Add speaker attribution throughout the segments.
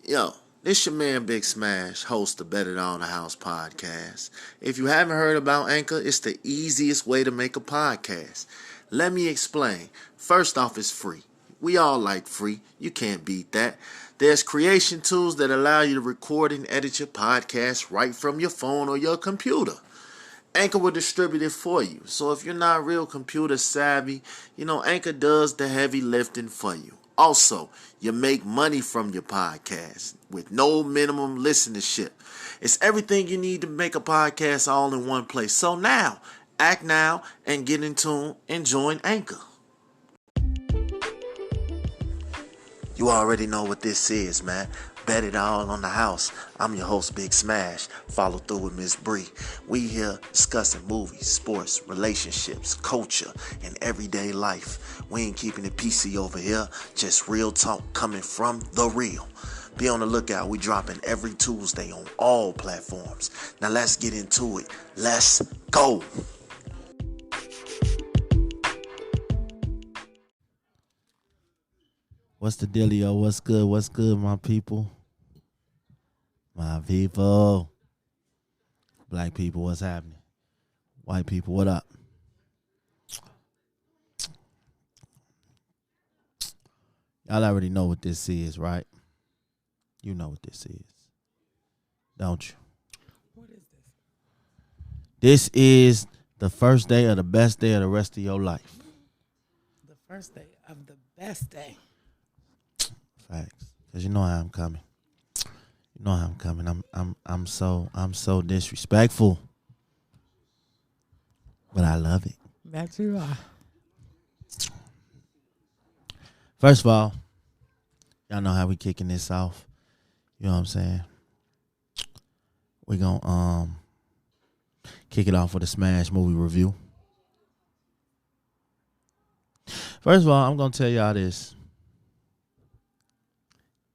Speaker 1: Yo, this your man Big Smash, host of Better On the House podcast. If you haven't heard about Anchor, it's the easiest way to make a podcast. Let me explain. First off, it's free. We all like free. You can't beat that. There's creation tools that allow you to record and edit your podcast right from your phone or your computer. Anchor will distribute it for you. So if you're not real computer savvy, Anchor does the heavy lifting for you. Also, you make money from your podcast with no minimum listenership. It's everything you need to make a podcast all in one place. So now, act now and get in tune and join Anchor. You already know what this is, man. Bet it all on the house. I'm your host, Big Smash. Follow through with Miss Bree. We here discussing movies, sports, relationships, culture, and everyday life. We ain't keeping it PC over here. Just real talk coming from the real. Be on the lookout. We dropping every Tuesday on all platforms. Now let's get into it. Let's go.
Speaker 2: What's the dealio? What's good? What's good, my people? My people. Black people, what's happening? White people, what up? Y'all already know what this is, right? You know what this is, don't you?
Speaker 3: What is this?
Speaker 2: This is the first day of the best day of the rest of your life.
Speaker 3: The first day of the best day.
Speaker 2: Facts. Cause you know how I'm coming. You know how I'm coming. I'm so disrespectful. But I love it.
Speaker 3: Back to you are.
Speaker 2: First of all, y'all know how we kicking this off. You know what I'm saying? We gonna kick it off with a Smash movie review. First of all, I'm gonna tell y'all this.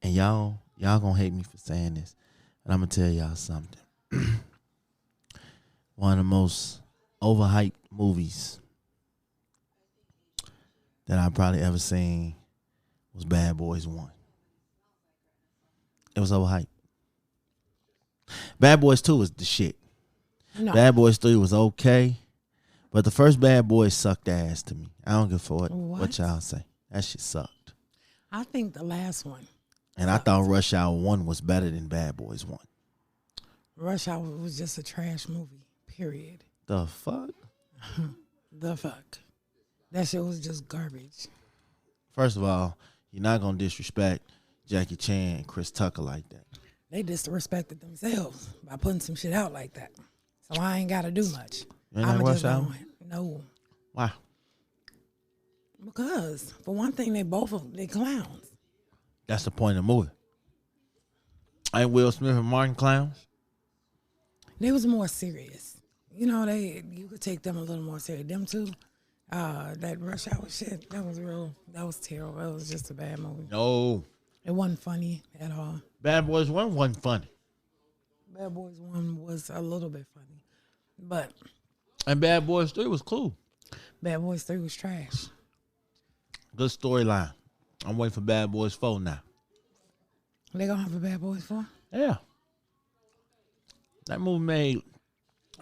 Speaker 2: And y'all gonna hate me for saying this. And I'm gonna tell y'all something. One of the most overhyped movies that I've probably ever seen was Bad Boys 1. It was overhyped. Bad Boys 2 was the shit.
Speaker 3: No.
Speaker 2: Bad Boys 3 was okay. But the first Bad Boys sucked ass to me. I don't give a fuck what y'all say. That shit sucked.
Speaker 3: I think the last one.
Speaker 2: And I thought Rush Hour 1 was better than Bad Boys 1.
Speaker 3: Rush Hour was just a trash movie, period.
Speaker 2: The fuck?
Speaker 3: The fuck. That shit was just garbage.
Speaker 2: First of all, you're not going to disrespect Jackie Chan and Chris Tucker like that.
Speaker 3: They disrespected themselves by putting some shit out like that. So I ain't got to do much.
Speaker 2: You ain't like Rush Hour?
Speaker 3: No.
Speaker 2: Why?
Speaker 3: Because, for one thing, they clowns.
Speaker 2: That's the point of the movie. Ain't Will Smith and Martin clowns?
Speaker 3: They was more serious. You could take them a little more serious. Them two, that Rush Hour shit, that was terrible. It was just a bad movie.
Speaker 2: No.
Speaker 3: It wasn't funny at all.
Speaker 2: Bad Boys 1 wasn't funny.
Speaker 3: Bad Boys 1 was a little bit funny. But
Speaker 2: And Bad Boys 3 was cool.
Speaker 3: Bad Boys 3 was trash.
Speaker 2: Good storyline. I'm waiting for Bad Boys 4 now.
Speaker 3: They gonna have a Bad Boys 4?
Speaker 2: Yeah. That movie made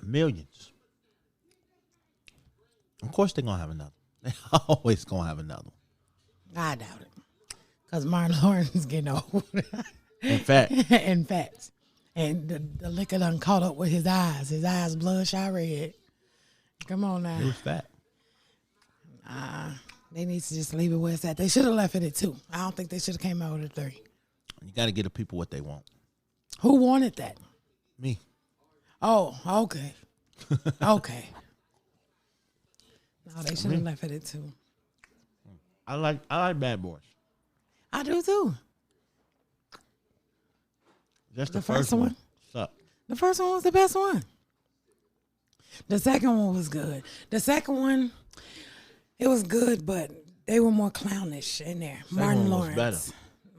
Speaker 2: millions. Of course they're going to have another. They always going to have another one.
Speaker 3: I doubt it. Because Martin Lawrence is getting old.
Speaker 2: In fact.
Speaker 3: In fact. And the liquor done caught up with his eyes. His eyes bloodshot red. Come on now.
Speaker 2: It was fat.
Speaker 3: They need to just leave it where it's at. They should have left it at 2. I don't think they should have came out with a 3.
Speaker 2: You got to give the people what they want.
Speaker 3: Who wanted that?
Speaker 2: Me.
Speaker 3: Oh, okay. Okay. No, they should have left it at 2.
Speaker 2: I like Bad Boys.
Speaker 3: I do too.
Speaker 2: Just
Speaker 3: The first one?
Speaker 2: Sucked.
Speaker 3: The first one was the best one. The second one was good. The second one, it was good, but they were more clownish in there.
Speaker 2: Second one was better.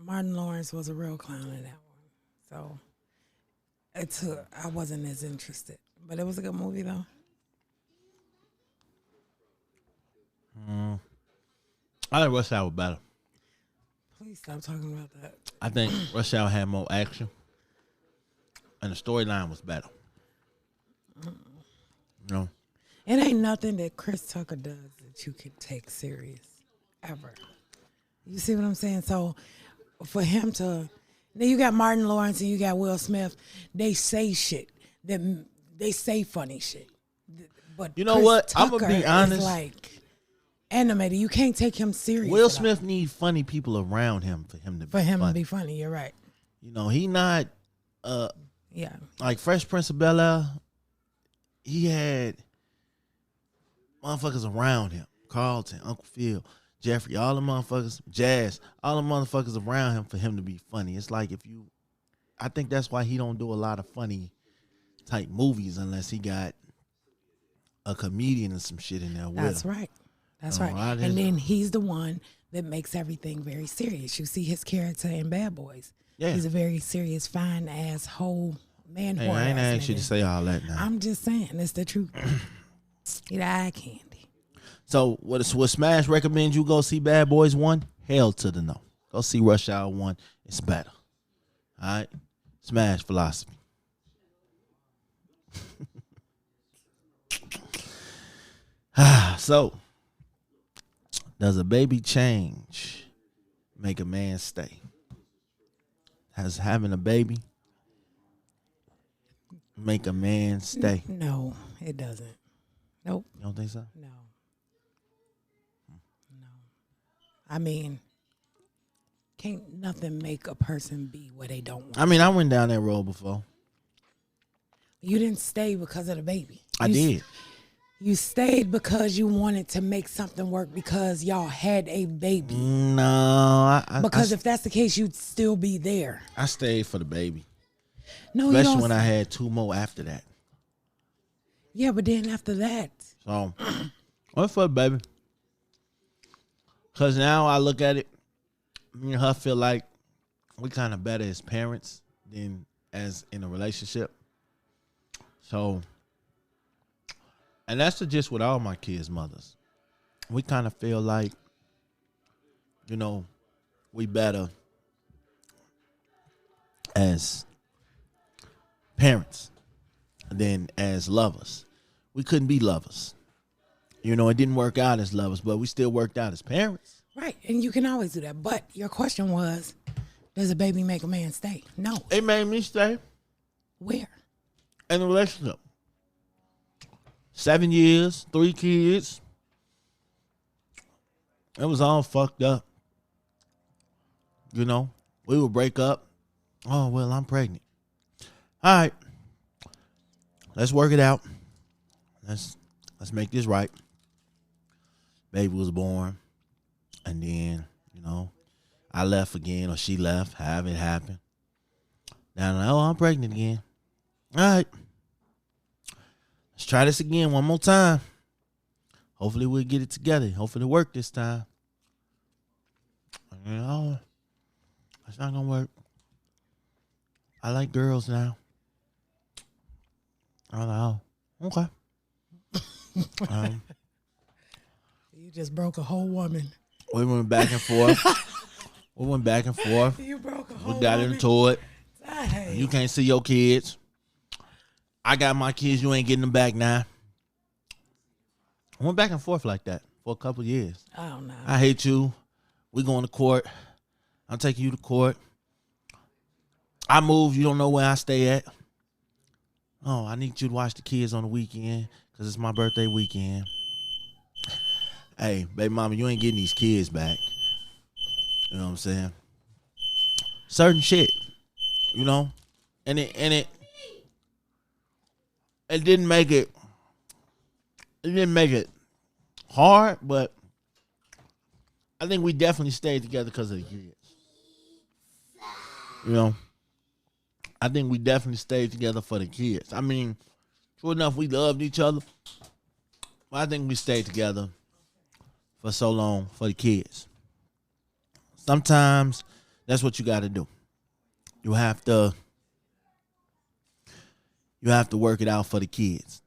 Speaker 3: Martin Lawrence was a real clown in that one. So I wasn't as interested. But it was a good movie though.
Speaker 2: I like Rush Hour better.
Speaker 3: Please stop talking about that.
Speaker 2: I think Rush Hour had more action, and the storyline was better. You know,
Speaker 3: It ain't nothing that Chris Tucker does that you can take serious, ever. You see what I'm saying? So for him to, then you got Martin Lawrence and you got Will Smith. They say shit. They say funny shit. But
Speaker 2: you know
Speaker 3: Chris
Speaker 2: what? I'm
Speaker 3: Tucker
Speaker 2: gonna be honest.
Speaker 3: is like animated. You can't take him serious.
Speaker 2: Will
Speaker 3: at all.
Speaker 2: Smith need funny people around him for him to be
Speaker 3: to
Speaker 2: funny.
Speaker 3: be funny. You're right.
Speaker 2: You know, he not
Speaker 3: Yeah.
Speaker 2: like Fresh Prince of Bel-Air. He had motherfuckers around him. Carlton, Uncle Phil, Jeffrey, all the motherfuckers, Jazz, all the motherfuckers around him for him to be funny. It's like I think that's why he don't do a lot of funny type movies unless he got a comedian and some shit in there with
Speaker 3: That's
Speaker 2: him.
Speaker 3: right. That's
Speaker 2: Oh,
Speaker 3: right.
Speaker 2: I just-
Speaker 3: And then he's the one that makes everything very serious. You see his character in Bad Boys.
Speaker 2: Yeah.
Speaker 3: He's a very serious, fine ass whole man.
Speaker 2: Hey, I ain't asked you to say all that now.
Speaker 3: I'm just saying, it's the truth. Eat eye candy.
Speaker 2: So would Smash recommend you go see Bad Boys 1? Hell to the no. Go see Rush Hour 1. It's better. All right? Smash philosophy. So, does a baby change make a man stay? Has having a baby make a man stay?
Speaker 3: No, it doesn't. Nope.
Speaker 2: You don't think so?
Speaker 3: No. I mean, can't nothing make a person be where they don't want.
Speaker 2: I mean, I went down that road before.
Speaker 3: You didn't stay because of the baby.
Speaker 2: I did.
Speaker 3: You stayed because you wanted to make something work because y'all had a baby.
Speaker 2: No,
Speaker 3: Because if that's the case, you'd still be there.
Speaker 2: I stayed for the baby,
Speaker 3: No, you
Speaker 2: especially
Speaker 3: don't.
Speaker 2: when I had 2 more after that.
Speaker 3: Yeah, but then after that,
Speaker 2: So, went for the baby. Because now I look at it, me and her feel like we kind of better as parents than as in a relationship. So, and that's the gist with all my kids' mothers. We kind of feel like, you know, we better as parents than as lovers. We couldn't be lovers. You know, it didn't work out as lovers, but we still worked out as parents.
Speaker 3: right, and you can always do that. But your question was, does a baby make a man stay? No.
Speaker 2: It made me stay
Speaker 3: Where?
Speaker 2: in a relationship. 7 years, 3 kids. It was all fucked up. You know, we would break up. Oh, well, I'm pregnant. All right. Let's work it out. Let's make this right. Baby was born. And then, you know, I left again or she left, however it happened. Now, oh, I'm pregnant again. All right. Let's try this again one more time. Hopefully we'll get it together. Hopefully it'll work this time. You know, it's not going to work. I like girls now. I'm like, oh, okay.
Speaker 3: You just broke a whole woman.
Speaker 2: We went back and forth.
Speaker 3: You broke a whole
Speaker 2: We got
Speaker 3: woman.
Speaker 2: into it.
Speaker 3: Hey.
Speaker 2: You can't see your kids. I got my kids. You ain't getting them back now. I went back and forth like that for a couple years.
Speaker 3: Oh, no.
Speaker 2: I hate you. We going to court. I'm taking you to court. I moved. You don't know where I stay at. Oh, I need you to watch the kids on the weekend because it's my birthday weekend. Hey, baby mama, you ain't getting these kids back. You know what I'm saying? Certain shit, you know? And it didn't make it hard, but I think we definitely stayed together because of the kids. You know? I think we definitely stayed together for the kids. I mean, true enough, we loved each other. But I think we stayed together for so long for the kids. Sometimes that's what you got to do. You have to work it out for the kids.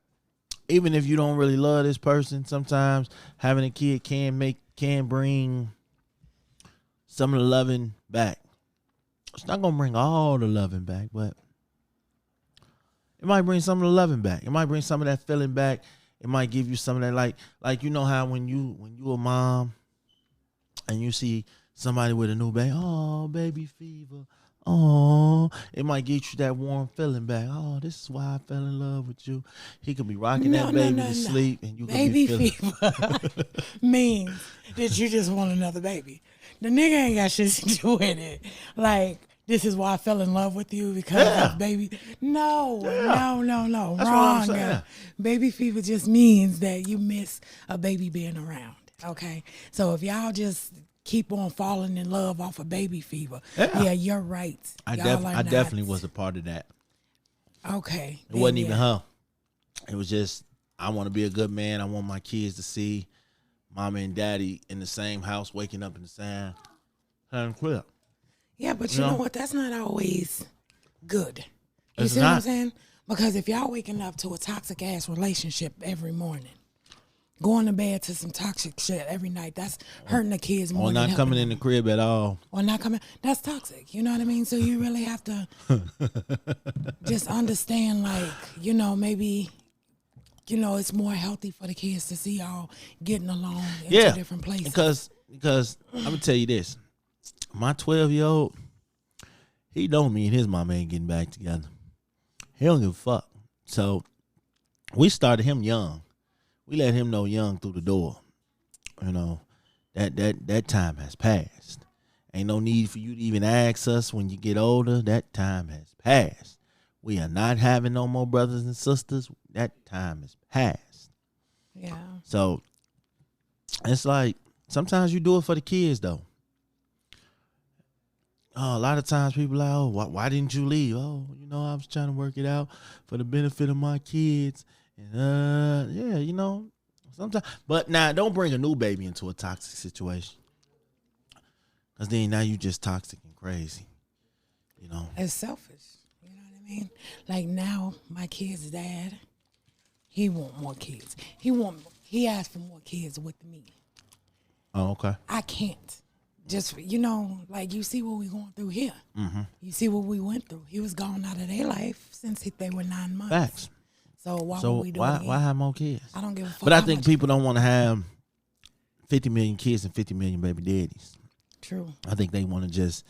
Speaker 2: Even if you don't really love this person, sometimes having a kid can bring some of the loving back. It's not gonna bring all the loving back, but it might bring some of the loving back. It might bring some of that feeling back. It might give you some of that, like you know how when you a mom and you see somebody with a new baby, oh, baby fever, oh, it might get you that warm feeling back. Oh, this is why I fell in love with you. He could be rocking that baby to sleep, and you could
Speaker 3: baby
Speaker 2: be feeling.
Speaker 3: fever means that you just want another baby. The nigga ain't got shit to do with it. Like, this is why I fell in love with you because of baby. No.
Speaker 2: That's
Speaker 3: Wrong.
Speaker 2: what I'm saying.
Speaker 3: Baby fever just means that you miss a baby being around. Okay, so if y'all just keep on falling in love off of baby fever, yeah you're right.
Speaker 2: I definitely was a part of that.
Speaker 3: Okay,
Speaker 2: it wasn't even her. It was just I want to be a good man. I want my kids to see mama and daddy in the same house, waking up in the same crib.
Speaker 3: Yeah, but you know what? That's not always good. You
Speaker 2: It's
Speaker 3: see what
Speaker 2: not.
Speaker 3: I'm saying? Because if y'all waking up to a toxic ass relationship every morning, going to bed to some toxic shit every night, that's hurting the kids more.
Speaker 2: Or
Speaker 3: than
Speaker 2: not coming in
Speaker 3: them.
Speaker 2: the crib at all.
Speaker 3: Or not coming. That's toxic. You know what I mean? So you really have to just understand, like, maybe, it's more healthy for the kids to see y'all getting along in two different places.
Speaker 2: Because I'm gonna tell you this. My 12-year-old, he know me and his mama ain't getting back together. He don't give a fuck. So we started him young. We let him know young through the door. That time has passed. Ain't no need for you to even ask us when you get older. That time has passed. We are not having no more brothers and sisters. That time is past.
Speaker 3: Yeah.
Speaker 2: So it's like sometimes you do it for the kids though. Oh, a lot of times people are like, oh, why didn't you leave? Oh, I was trying to work it out for the benefit of my kids. And sometimes. But now, don't bring a new baby into a toxic situation. Because then now you just toxic and crazy.
Speaker 3: It's selfish. You know what I mean? Like now, my kid's dad, he want more kids. He asked for more kids with me.
Speaker 2: Oh, okay.
Speaker 3: I can't. Just, like you see what we going through here.
Speaker 2: Mm-hmm.
Speaker 3: You see what we went through. He was gone out of their life since they were 9 months.
Speaker 2: Facts.
Speaker 3: So why would we do it again?
Speaker 2: Why have more kids?
Speaker 3: I don't give a fuck.
Speaker 2: But I think people don't want to have 50 million kids and 50 million baby daddies.
Speaker 3: True.
Speaker 2: I think they want to just,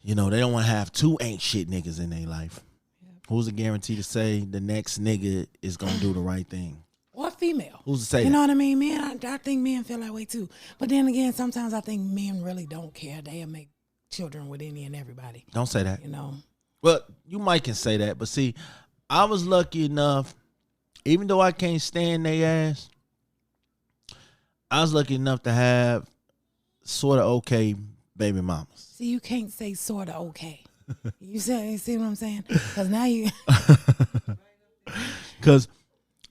Speaker 2: they don't want to have two ain't shit niggas in their life. Yep. Who's a guarantee to say the next nigga is going to do the right thing?
Speaker 3: Or female.
Speaker 2: Who's to say
Speaker 3: You know
Speaker 2: that?
Speaker 3: what I mean? Men, I think men feel that way too. But then again, sometimes I think men really don't care. They'll make children with any and everybody.
Speaker 2: Don't say that.
Speaker 3: Well,
Speaker 2: you might can say that. But see, I was lucky enough, even though I can't stand their ass, I was lucky enough to have sort of okay baby mamas.
Speaker 3: See, you can't say sort of okay. You see what I'm saying? Because now you...
Speaker 2: Because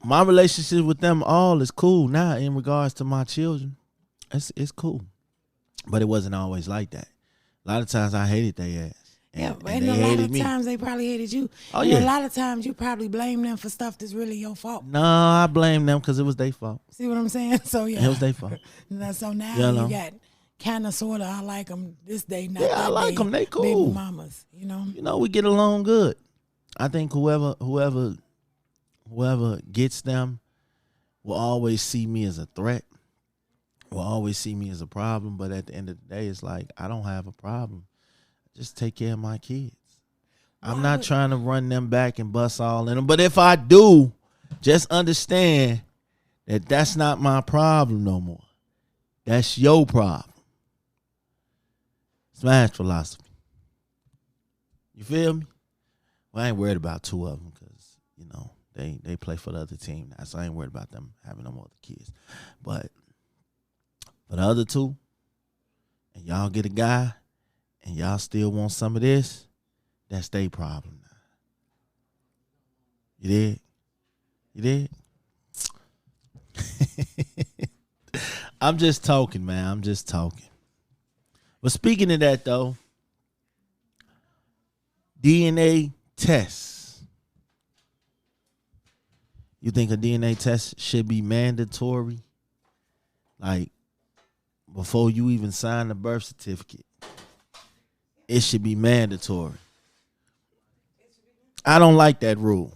Speaker 2: my relationship with them all is cool now in regards to my children. It's cool. But it wasn't always like that. A lot of times I hated their ass.
Speaker 3: And a lot of times they probably hated you.
Speaker 2: Oh,
Speaker 3: and
Speaker 2: yeah.
Speaker 3: a lot of times you probably blame them for stuff that's really your fault.
Speaker 2: No, I blame them because it was their fault.
Speaker 3: See what I'm saying? So, yeah.
Speaker 2: It was their fault.
Speaker 3: So now you got kind of, sort of, I like them this day, not that day.
Speaker 2: I like them. They cool.
Speaker 3: Baby mamas,
Speaker 2: we get along good. I think whoever gets them will always see me as a threat, will always see me as a problem. But at the end of the day, it's like, I don't have a problem. Just take care of my kids. I'm not trying to run them back and bust all in them. But if I do, just understand that that's not my problem no more. That's your problem. Smash philosophy. You feel me? Well, I ain't worried about two of them because, they play for the other team now. So I ain't worried about them having no more other kids. But for the other two, and y'all get a guy, and y'all still want some of this, that's their problem now. You did? I'm just talking, man. I'm just talking. But speaking of that, though, DNA tests. You think a DNA test should be mandatory? Like, before you even sign the birth certificate? it should be mandatory. I don't like that rule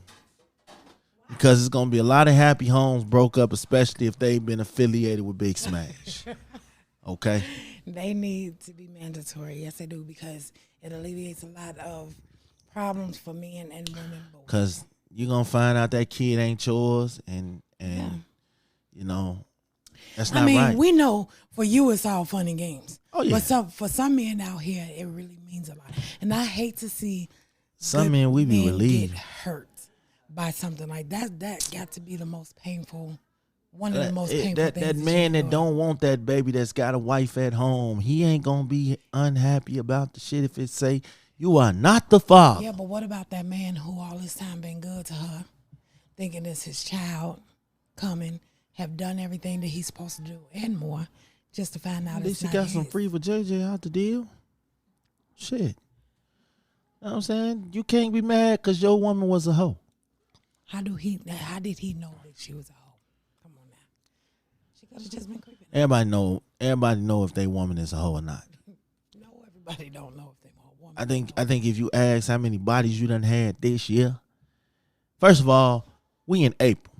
Speaker 2: because it's gonna be a lot of happy homes broke up, especially if they've been affiliated with Big Smash. Okay,
Speaker 3: They need to be mandatory. Yes, they do, because it alleviates a lot of problems for men and women both.
Speaker 2: because you're gonna find out that kid ain't yours, and you know that's not right.
Speaker 3: We know for you it's all fun and games.
Speaker 2: Oh, yeah.
Speaker 3: But for some men out here, it really means a lot. And I hate to see
Speaker 2: Some
Speaker 3: good
Speaker 2: men we be
Speaker 3: men
Speaker 2: relieved.
Speaker 3: get hurt by something like that. That got to be the most painful. One of the most painful
Speaker 2: that
Speaker 3: things.
Speaker 2: that man
Speaker 3: you
Speaker 2: that
Speaker 3: can do.
Speaker 2: don't want that baby that's got a wife at home, he ain't gonna be unhappy about the shit if it say you are not the father.
Speaker 3: Yeah, but what about that man who all this time been good to her, thinking it's his child, coming, have done everything that he's supposed to do and more, just to find out
Speaker 2: At
Speaker 3: it's
Speaker 2: least he
Speaker 3: not
Speaker 2: got some
Speaker 3: his.
Speaker 2: free for JJ out the deal. Shit. You know what I'm saying? You can't be mad because your woman was a hoe.
Speaker 3: How did he know that she was a hoe? Come on now. She could have just been creeping.
Speaker 2: Everybody know if they woman is a hoe or not.
Speaker 3: No, everybody don't know if they want a woman.
Speaker 2: I think if you ask how many bodies you done had this year, first of all, we in April.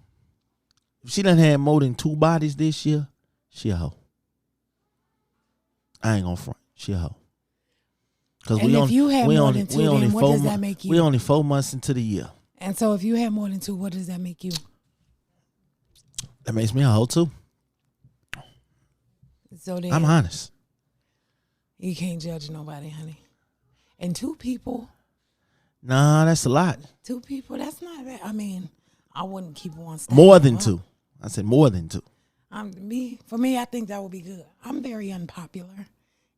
Speaker 2: If she done had more than 2 bodies this year, she a hoe. I ain't gonna front. She a hoe. Because
Speaker 3: And if you had more than 2, then what does that make you?
Speaker 2: We only 4 months into the year.
Speaker 3: And so if you had more than 2, what does that make you?
Speaker 2: That makes me a hoe too.
Speaker 3: So then
Speaker 2: I'm honest.
Speaker 3: you can't judge nobody, honey. And 2 people,
Speaker 2: Nah, that's a lot.
Speaker 3: 2 people, that's not bad. I mean, I wouldn't keep one step.
Speaker 2: More than 2. I said more than 2.
Speaker 3: For me, I think that would be good. I'm very unpopular,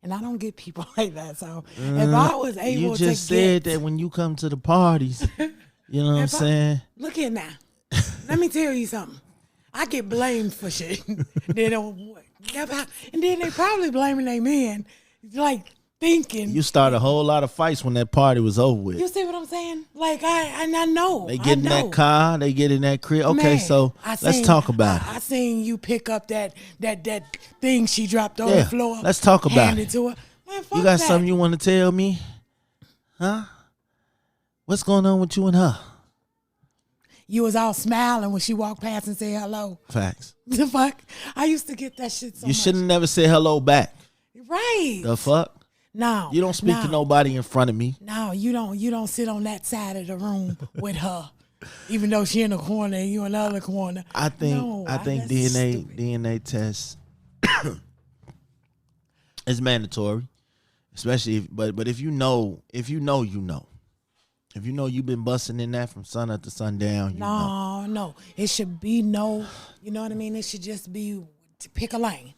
Speaker 3: and I don't get people like that. So if I was able
Speaker 2: You
Speaker 3: to
Speaker 2: just said that when you come to the parties, you know what I'm saying?
Speaker 3: Look here now. Let me tell you something. I get blamed for shit. They don't never, and then they probably blaming their men, like thinking.
Speaker 2: You start a whole lot of fights when that party was over with.
Speaker 3: You see what I'm saying? Like I know.
Speaker 2: They get in
Speaker 3: I know.
Speaker 2: that car, they get in that crib. Okay,
Speaker 3: Man,
Speaker 2: so let's talk about it.
Speaker 3: I seen you pick up that thing she dropped on the floor.
Speaker 2: Let's talk about
Speaker 3: hand
Speaker 2: it.
Speaker 3: to her. Man, fuck
Speaker 2: You got
Speaker 3: that.
Speaker 2: something you want to tell me? Huh? What's going on with you and her?
Speaker 3: You was all smiling when she walked past and said hello.
Speaker 2: Facts.
Speaker 3: The fuck? I used to get that shit so
Speaker 2: You
Speaker 3: much.
Speaker 2: shouldn't never say hello back.
Speaker 3: Right.
Speaker 2: The fuck?
Speaker 3: No.
Speaker 2: You don't speak to nobody in front of me.
Speaker 3: No, you don't sit on that side of the room with her. Even though she in the corner and you in the other corner.
Speaker 2: I think
Speaker 3: that's
Speaker 2: DNA
Speaker 3: stupid.
Speaker 2: DNA test is mandatory, especially but if you know. If you know you've been busting in that from sun up to sundown, you know.
Speaker 3: No. It should be no, you know what I mean? It should just be to pick a lane.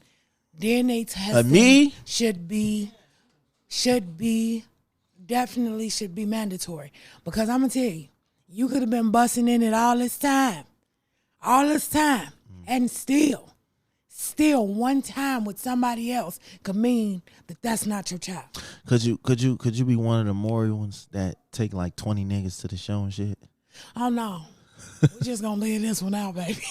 Speaker 3: DNA testing
Speaker 2: Me?
Speaker 3: definitely should be mandatory. Because I'm going to tell you, you could have been busting in it all this time. And still one time with somebody else could mean that that's not your child.
Speaker 2: Could you be one of the Maury ones that take like 20 niggas to the show and shit?
Speaker 3: Oh, no. We're just going to leave this one out, baby.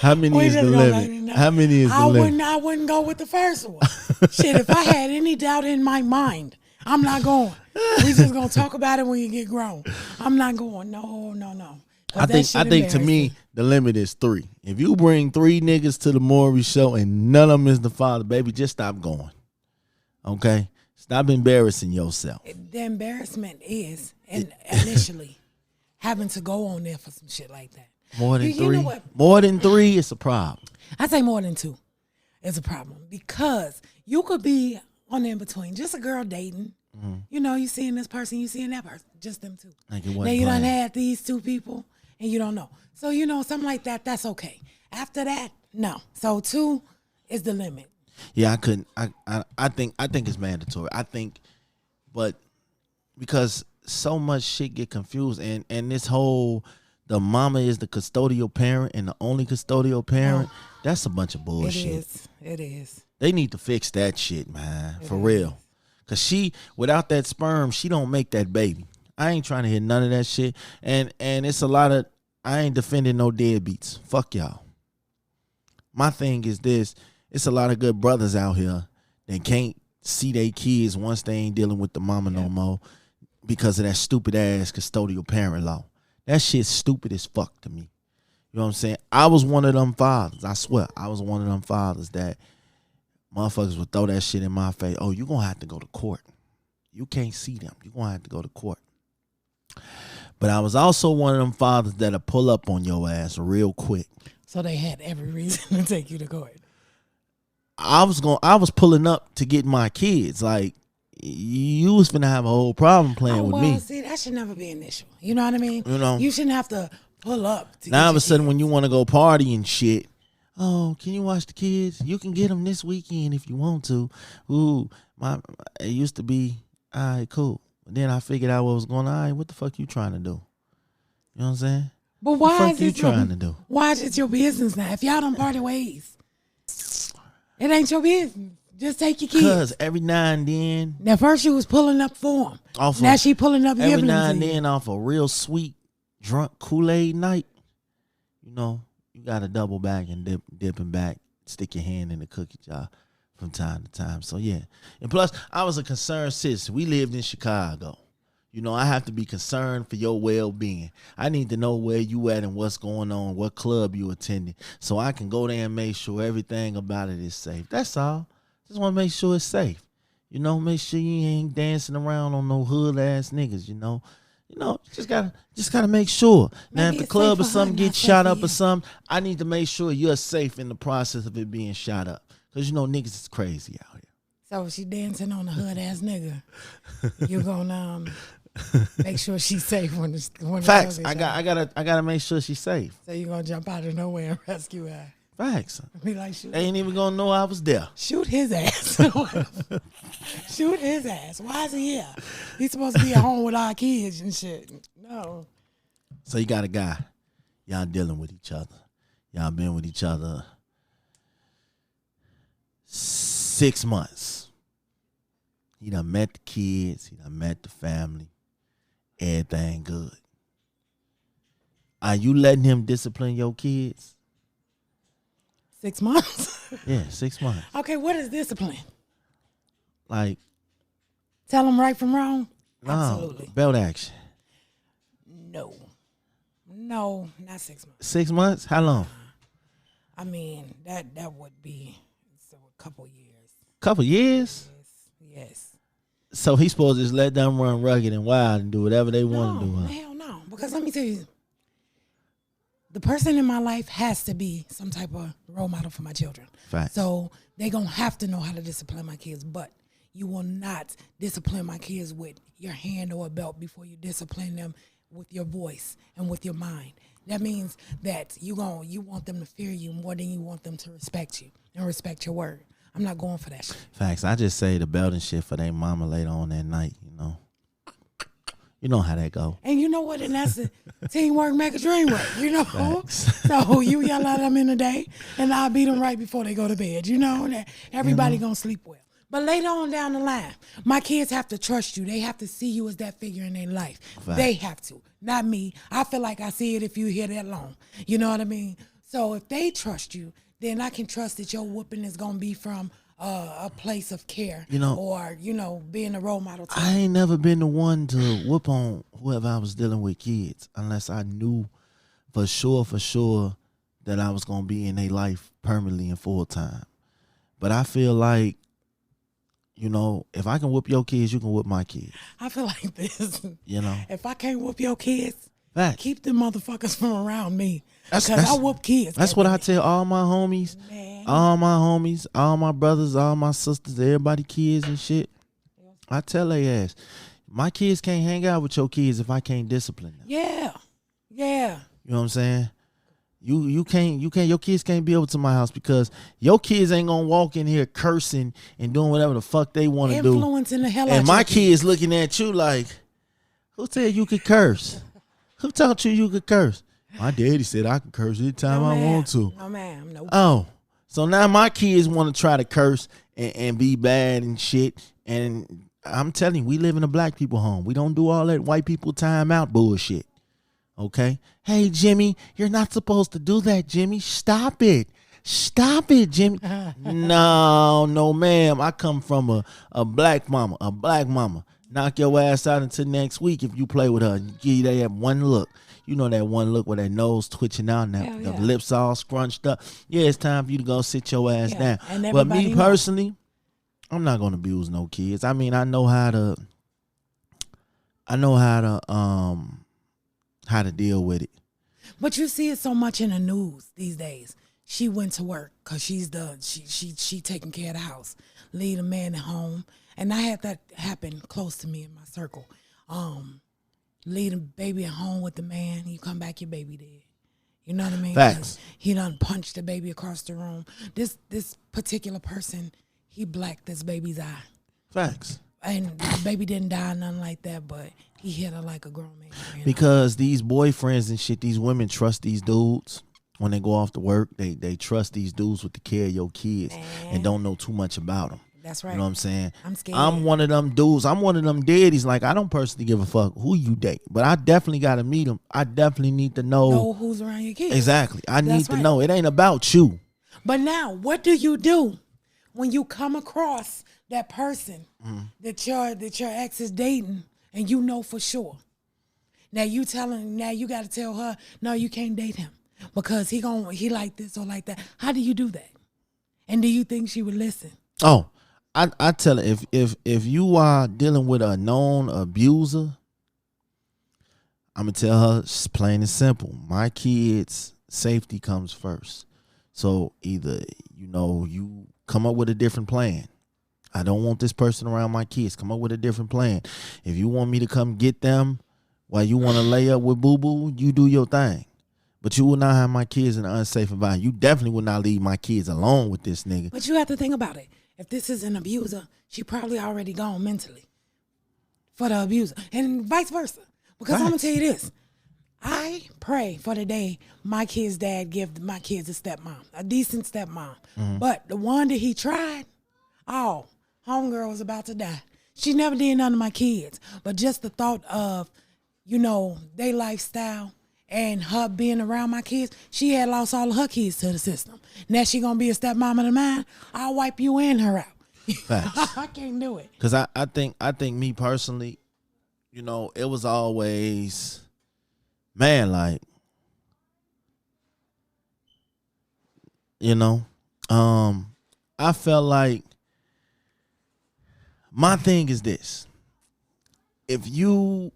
Speaker 2: How many
Speaker 3: We
Speaker 2: is the
Speaker 3: just gonna let
Speaker 2: limit?
Speaker 3: it know.
Speaker 2: How many is the limit?
Speaker 3: I wouldn't go with the first one. Shit, if I had any doubt in my mind, I'm not going. We just gonna talk about it when you get grown. I'm not going. No.
Speaker 2: I think to me the limit is 3. If you bring 3 niggas to the Maury show and none of them is the father, baby, just stop going. Okay, stop embarrassing yourself.
Speaker 3: The embarrassment is initially having to go on there for some shit like that.
Speaker 2: More than
Speaker 3: You
Speaker 2: 3.
Speaker 3: know what?
Speaker 2: More than 3, it's a problem.
Speaker 3: I say more than 2 is a problem because you could be on in between, just a girl dating. You know, you seeing this person, you seeing that person, just them 2.
Speaker 2: Like it
Speaker 3: Now
Speaker 2: wasn't
Speaker 3: you done
Speaker 2: planned.
Speaker 3: had these 2 people and you don't know. So, you know, something like that, that's okay. After that, no. So 2 is the limit.
Speaker 2: Yeah, I couldn't. I think it's mandatory. But because so much shit get confused, and this whole the mama is the custodial parent and the only custodial parent, that's a bunch of bullshit.
Speaker 3: It is.
Speaker 2: They need to fix that shit, man, for real. Cause she, without that sperm, she don't make that baby. I ain't trying to hear none of that shit. And it's a lot of, I ain't defending no deadbeats. Fuck y'all. My thing is this: it's a lot of good brothers out here that can't see their kids once they ain't dealing with the mama no more because of that stupid ass custodial parent law. That shit's stupid as fuck to me. You know what I'm saying? I was one of them fathers. I swear, I was one of them fathers that motherfuckers would throw that shit in my face. Oh, you gonna have to go to court. You can't see them. You gonna have to go to court. But I was also one of them fathers that'll pull up on your ass real quick.
Speaker 3: So they had every reason to take you to court.
Speaker 2: I was pulling up to get my kids. Like, you was finna have a whole problem playing with me.
Speaker 3: See, that should never be an issue. You know what I mean?
Speaker 2: You know,
Speaker 3: you shouldn't have to pull up. To
Speaker 2: now all of a sudden,
Speaker 3: kids.
Speaker 2: when you want to go party and shit, oh, can you watch the kids? You can get them this weekend if you want to. Ooh, it used to be, all right, cool. But then I figured out what was going on. All right, what the fuck you trying to do? You know what I'm saying?
Speaker 3: But why
Speaker 2: is you trying to do?
Speaker 3: Why is it your business now? If y'all don't party ways, it ain't your business. Just take your kids.
Speaker 2: Because every now and then.
Speaker 3: Now first she was pulling up for him. Now she pulling up
Speaker 2: every now and then off a real sweet drunk Kool-Aid night. You know, you got to double back and dipping back, stick your hand in the cookie jar from time to time. So yeah, and plus I was a concerned citizen. We lived in Chicago. You know, I have to be concerned for your well-being. I need to know where you at and what's going on, what club you attending, so I can go there and make sure everything about it is safe. That's all. Just want to make sure it's safe. You know, make sure you ain't dancing around on no hood ass niggas. You know, just gotta make sure. Now, if the club or something gets shot up or something, I need to make sure you're safe in the process of it being shot up. Cause you know niggas is crazy out here.
Speaker 3: So if she dancing on a hood ass nigga, you're gonna make sure she's safe when
Speaker 2: Facts. I gotta make sure she's safe.
Speaker 3: So you're gonna jump out of nowhere and rescue her.
Speaker 2: Facts.
Speaker 3: Be like, shoot.
Speaker 2: They ain't even gonna know I was there.
Speaker 3: Shoot his ass. Shoot his ass. Why is he here? He's supposed to be at home with our kids and shit. No.
Speaker 2: So you got a guy. Y'all dealing with each other. Y'all been with each other 6 months. He done met the kids. He done met the family. Everything good. Are you letting him discipline your kids?
Speaker 3: 6 months?
Speaker 2: Yeah, 6 months.
Speaker 3: Okay, what is discipline?
Speaker 2: Like,
Speaker 3: tell them right from wrong?
Speaker 2: No,
Speaker 3: absolutely.
Speaker 2: Belt action.
Speaker 3: No, not 6 months.
Speaker 2: 6 months? How long?
Speaker 3: I mean, that would be a couple years.
Speaker 2: Couple years?
Speaker 3: Yes.
Speaker 2: So he's supposed to just let them run rugged and wild and do whatever they want to do, huh?
Speaker 3: Hell no. Because let me tell you, the person in my life has to be some type of role model for my children.
Speaker 2: Facts.
Speaker 3: So they're going to have to know how to discipline my kids. But you will not discipline my kids with your hand or a belt before you discipline them with your voice and with your mind. That means that you want them to fear you more than you want them to respect you and respect your word. I'm not going for that shit.
Speaker 2: Facts. I just say the belt and shit for their mama later on that night, you know. You know how that go.
Speaker 3: And you know what? And that's the teamwork make a dream work, you know? Facts. So you yell at them in the day, and I'll beat them right before they go to bed, you know? That everybody gonna sleep well. But later on down the line, my kids have to trust you. They have to see you as that figure in their life. Facts. They have to, not me. I feel like I see it if you hear that long. You know what I mean? So if they trust you, then I can trust that your whooping is gonna be from a place of care, you know, or, you know, being a role model.
Speaker 2: I ain't never been the one to whoop on whoever I was dealing with kids unless I knew for sure that I was going to be in their life permanently and full time. But I feel like, you know, if I can whoop your kids, you can whoop my kids.
Speaker 3: I feel like this.
Speaker 2: You know,
Speaker 3: if I can't whoop your kids,
Speaker 2: Facts.
Speaker 3: Keep them motherfuckers from around me. Because I whoop kids.
Speaker 2: That's what I tell all my homies, all my brothers, all my sisters, everybody kids and shit. I tell they ass, my kids can't hang out with your kids if I can't discipline them.
Speaker 3: Yeah.
Speaker 2: You know what I'm saying? You can't your kids can't be over to my house because your kids ain't gonna walk in here cursing and doing whatever the fuck they want to do.
Speaker 3: Influencing the hell out of
Speaker 2: and my kids looking at you like, who said you could curse? Who taught you could curse? My daddy said I can curse anytime I want to.
Speaker 3: No, ma'am. Nope.
Speaker 2: Oh, so now my kids want to try to curse and be bad and shit. And I'm telling you, we live in a black people home. We don't do all that white people time out bullshit. Okay? Hey, Jimmy, you're not supposed to do that, Jimmy. Stop it. Stop it, Jimmy. No, ma'am. I come from a black mama. A black mama. Knock your ass out until next week if you play with her. Give you that one look. You know that one look where that nose twitching out and that, the lips all scrunched up. Yeah, it's time for you to go sit your ass down. But me personally, I'm not gonna abuse no kids. I mean, I know how to deal with it.
Speaker 3: But you see it so much in the news these days. She went to work because she taking care of the house, leave a man at home. And I had that happen close to me in my circle. Leave the baby at home with the man. You come back, your baby dead. You know what I mean?
Speaker 2: Facts.
Speaker 3: He done punched the baby across the room. This particular person, he blacked this baby's eye.
Speaker 2: Facts.
Speaker 3: And the baby didn't die, nothing like that, but he hit her like a grown man.
Speaker 2: Because these boyfriends and shit, these women trust these dudes. When they go off to work, they trust these dudes with the care of your kids and don't know too much about them.
Speaker 3: That's right.
Speaker 2: You know what I'm saying?
Speaker 3: I'm scared.
Speaker 2: I'm one of them dudes. I'm one of them daddies. Like, I don't personally give a fuck who you date, but I definitely got to meet them. I definitely need to know
Speaker 3: who's around your kids.
Speaker 2: Exactly. I need to know. It ain't about you.
Speaker 3: But now, what do you do when you come across that person that your ex is dating and you know for sure? Now you got to tell her, no, you can't date him because he like this or like that. How do you do that? And do you think she would listen?
Speaker 2: Oh, I tell her, if you are dealing with a known abuser, I'm gonna tell her it's plain and simple. My kids' safety comes first. So either you come up with a different plan. I don't want this person around my kids. Come up with a different plan. If you want me to come get them while you want to lay up with boo boo, you do your thing. But you will not have my kids in an unsafe environment. You definitely will not leave my kids alone with this nigga.
Speaker 3: But you have to think about it. If this is an abuser, she probably already gone mentally for the abuser. And vice versa. Because I'm going to tell you this. I pray for the day my kid's dad give my kids a stepmom, a decent stepmom. But the one that he tried, homegirl was about to die. She never did none of my kids. But just the thought of, their lifestyle and her being around my kids, she had lost all of her kids to the system. Now she gonna be a stepmama of mine. I'll wipe you and her out.
Speaker 2: Facts.
Speaker 3: I can't do it.
Speaker 2: Cause I think me personally, it was always, man, like, I felt like my thing is this. If you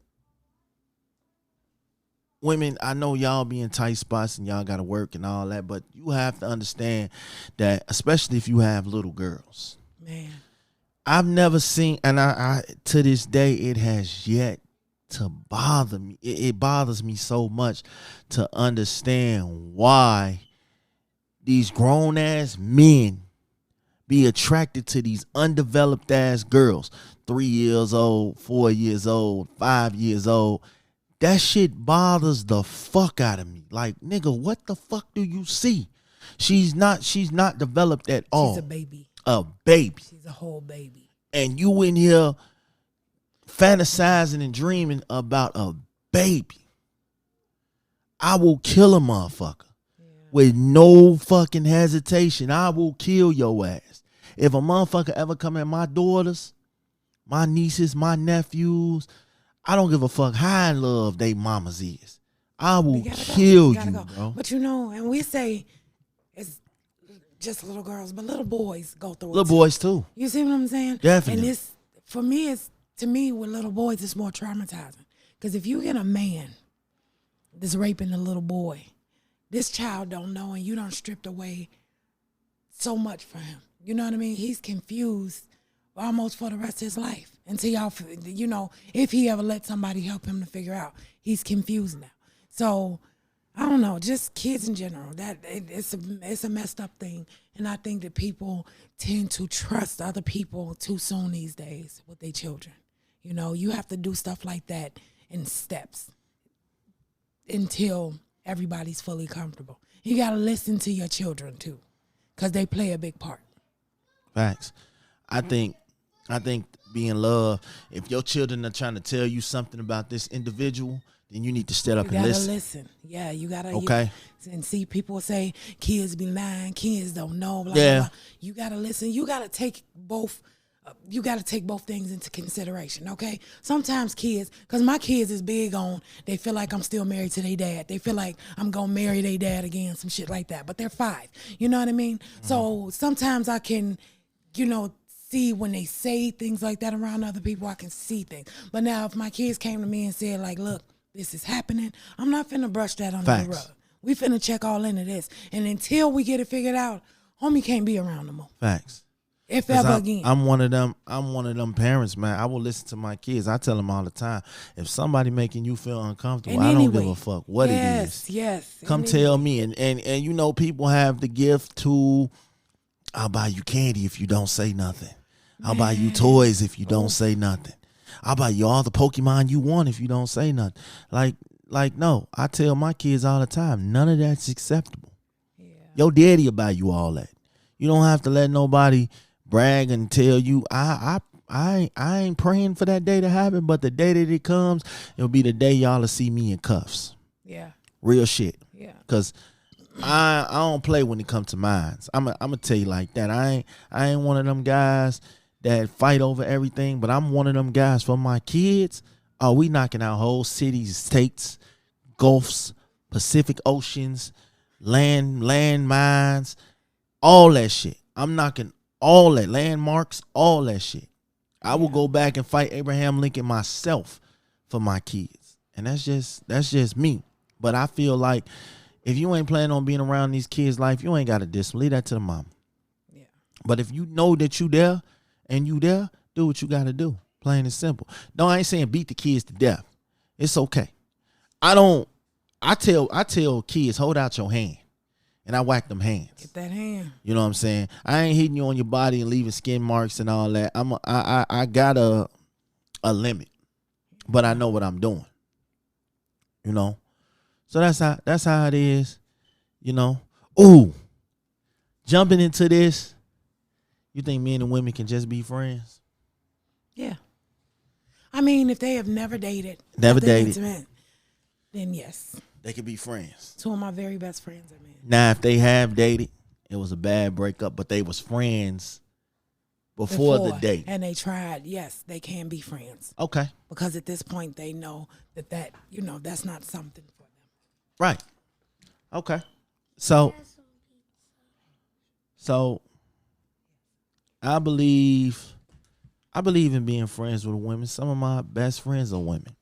Speaker 2: women, I know y'all be in tight spots and y'all got to work and all that, but you have to understand that, especially if you have little girls.
Speaker 3: Man.
Speaker 2: I've never seen, and I to this day, it has yet to bother me. It bothers me so much to understand why these grown-ass men be attracted to these undeveloped-ass girls. 3 years old, 4 years old, 5 years old. That shit bothers the fuck out of me. Like, nigga, what the fuck do you see? She's not developed at all.
Speaker 3: She's a baby.
Speaker 2: A baby.
Speaker 3: She's a whole baby.
Speaker 2: And you in here fantasizing and dreaming about a baby. I will kill a motherfucker with no fucking hesitation. I will kill your ass. If a motherfucker ever come at my daughters, my nieces, my nephews, I don't give a fuck how in love they mamas is. I will kill you, bro.
Speaker 3: But and we say it's just little girls, but little boys go through it.
Speaker 2: Little boys too.
Speaker 3: You see what I'm saying?
Speaker 2: Definitely.
Speaker 3: And to me, with little boys, it's more traumatizing. Because if you get a man that's raping a little boy, this child don't know, and you done stripped away so much for him. You know what I mean? He's confused almost for the rest of his life until y'all, if he ever let somebody help him to figure out, he's confused now. So I don't know, just kids in general. It's a messed up thing, and I think that people tend to trust other people too soon these days with their children. You have to do stuff like that in steps until everybody's fully comfortable. You got to listen to your children too, because they play a big part.
Speaker 2: Facts. I think be in love. If your children are trying to tell you something about this individual, then you need to stand up
Speaker 3: You
Speaker 2: and
Speaker 3: gotta
Speaker 2: listen.
Speaker 3: listen. Yeah, you gotta.
Speaker 2: Okay.
Speaker 3: And see, people say kids be lying, kids don't know. Blah,
Speaker 2: Yeah.
Speaker 3: blah, blah. You gotta listen. You gotta take both. You gotta take both things into consideration. Okay. Sometimes kids, cause my kids is big on. They feel like I'm still married to their dad. They feel like I'm gonna marry their dad again, some shit like that. But they're 5. You know what I mean? So sometimes I can, see when they say things like that around other people. I can see things. But now, if my kids came to me and said like, "Look, this is happening," I'm not finna brush that under the rug. We finna check all into this. And until we get it figured out, homie can't be around no more.
Speaker 2: Facts.
Speaker 3: If ever again.
Speaker 2: I'm one of them parents, man. I will listen to my kids. I tell them all the time, if somebody making you feel uncomfortable, I don't give a fuck what it is.
Speaker 3: Yes.
Speaker 2: Come tell me. And people have the gift to, I'll buy you candy if you don't say nothing. I'll buy you toys if you don't say nothing. I'll buy you all the Pokemon you want if you don't say nothing. Like no, I tell my kids all the time, none of that's acceptable. Yeah. Your daddy will buy you all that. You don't have to let nobody brag and tell you. I ain't praying for that day to happen, but the day that it comes, it'll be the day y'all will see me in cuffs.
Speaker 3: Yeah.
Speaker 2: Real shit.
Speaker 3: Yeah.
Speaker 2: Cause I don't play when it comes to mines. I'm gonna tell you like that. I ain't one of them guys that fight over everything, but I'm one of them guys for my kids. Oh, we knocking out whole cities, states, gulfs, Pacific Oceans, land mines, all that shit. I'm knocking all that, landmarks, all that shit. I will go back and fight Abraham Lincoln myself for my kids. And that's just me. But I feel like if you ain't planning on being around these kids' life, you ain't got to discipline. Leave that to the mom. Yeah. But if you know that you there and you there, do what you got to do. Plain and simple. No, I ain't saying beat the kids to death. It's okay. I tell kids, hold out your hand. And I whack them hands.
Speaker 3: Get that hand.
Speaker 2: You know what I'm saying? I ain't hitting you on your body and leaving skin marks and all that. I got a limit. But I know what I'm doing. You know? So that's how it is. You know? Ooh. Jumping into this, you think men and women can just be friends?
Speaker 3: Yeah. I mean, if they have never dated, intimate, then yes.
Speaker 2: They could be friends.
Speaker 3: 2 of my very best friends are men.
Speaker 2: Now, if they have dated, it was a bad breakup, but they was friends before the date.
Speaker 3: And they tried, yes, they can be friends.
Speaker 2: Okay.
Speaker 3: Because at this point, they know that that's not something for them.
Speaker 2: Right. Okay. So I believe in being friends with women. Some of my best friends are women.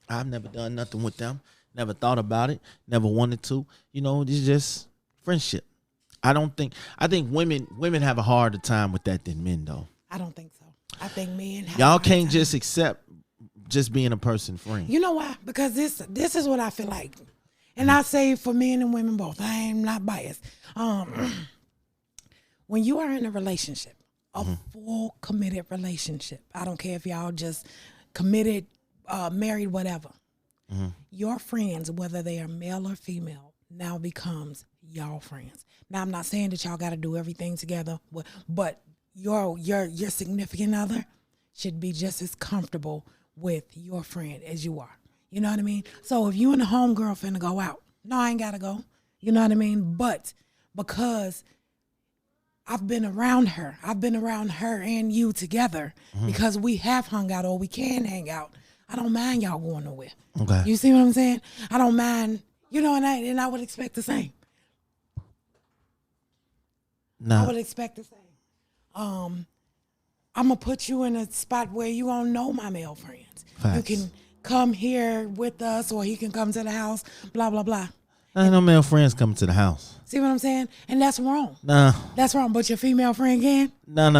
Speaker 2: I've never done nothing with them. Never thought about it. Never wanted to. It's just friendship. I think women have a harder time with that than men, though.
Speaker 3: I don't think so. I think men have
Speaker 2: y'all can't just accept just being a person friend.
Speaker 3: You know why? Because this is what I feel like. And I say for men and women both. I am not biased. When you are in a relationship, a full committed relationship, I don't care if y'all just committed, married, whatever. Your friends, whether they are male or female, now becomes y'all friends. Now, I'm not saying that y'all got to do everything together, but your significant other should be just as comfortable with your friend as you are. You know what I mean? So if you and the homegirl finna go out, no, I ain't got to go. You know what I mean? But because I've been around her and you together because we have hung out or we can hang out, I don't mind y'all going nowhere.
Speaker 2: Okay.
Speaker 3: You see what I'm saying? I don't mind, and I would expect the same.
Speaker 2: No.
Speaker 3: I would expect the same. I'm going to put you in a spot where you won't know my male friends.
Speaker 2: Facts.
Speaker 3: You can come here with us or he can come to the house, blah, blah, blah.
Speaker 2: Ain't no male friends coming to the house.
Speaker 3: See what I'm saying? And that's wrong.
Speaker 2: No.
Speaker 3: That's wrong. But your female friend can?
Speaker 2: No.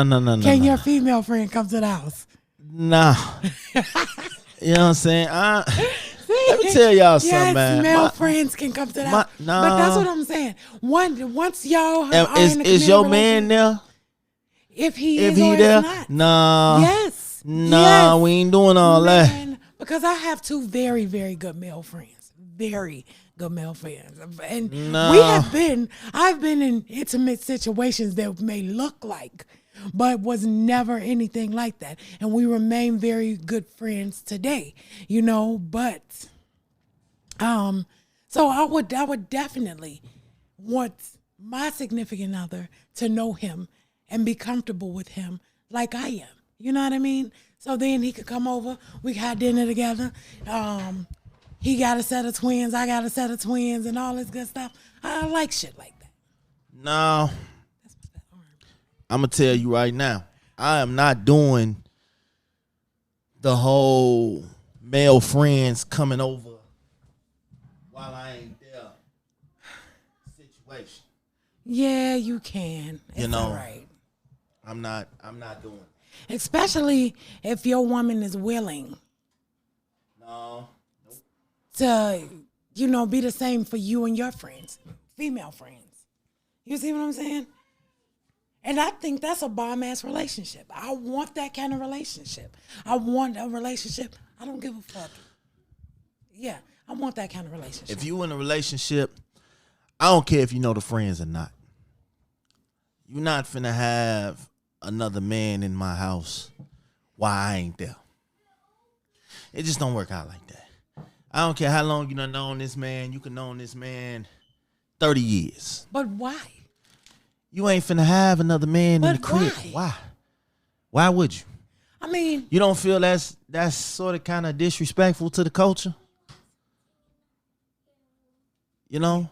Speaker 3: Can your female friend come to the house?
Speaker 2: No. You know what I'm saying? Let me tell y'all something, man.
Speaker 3: Male friends can come to the house.
Speaker 2: No.
Speaker 3: But that's what I'm saying. Once y'all are
Speaker 2: is your man there?
Speaker 3: If he
Speaker 2: there?
Speaker 3: Not.
Speaker 2: No.
Speaker 3: Yes.
Speaker 2: No,
Speaker 3: yes.
Speaker 2: we ain't doing all that.
Speaker 3: Because I have 2 very, very good male friends. Very good male friends. And I've been in intimate situations that may look like, but was never anything like that. And we remain very good friends today, but So I would definitely want my significant other to know him and be comfortable with him like I am. You know what I mean? So then he could come over, we could have dinner together. He got a set of twins, I got a set of twins, and all this good stuff. I like shit like that.
Speaker 2: No, I'm gonna tell you right now, I am not doing the whole male friends coming over while I ain't there situation.
Speaker 3: Yeah, you can. It's all right.
Speaker 2: I'm not doing it.
Speaker 3: Especially if your woman is willing
Speaker 2: No. Nope.
Speaker 3: to, be the same for you and your friends, female friends. You see what I'm saying? And I think that's a bomb-ass relationship. I want that kind of relationship. I want a relationship. I don't give a fuck. Yeah, I want that kind of relationship.
Speaker 2: If you in a relationship, I don't care if you know the friends or not. You're not finna have another man in my house while I ain't there. It just don't work out like that. I don't care how long you done known this man. You can know this man 30 years.
Speaker 3: But why?
Speaker 2: You ain't finna have another man in the
Speaker 3: But
Speaker 2: crib. Why? Why would you?
Speaker 3: I mean,
Speaker 2: You don't feel that's sort of kind of disrespectful to the culture? You know?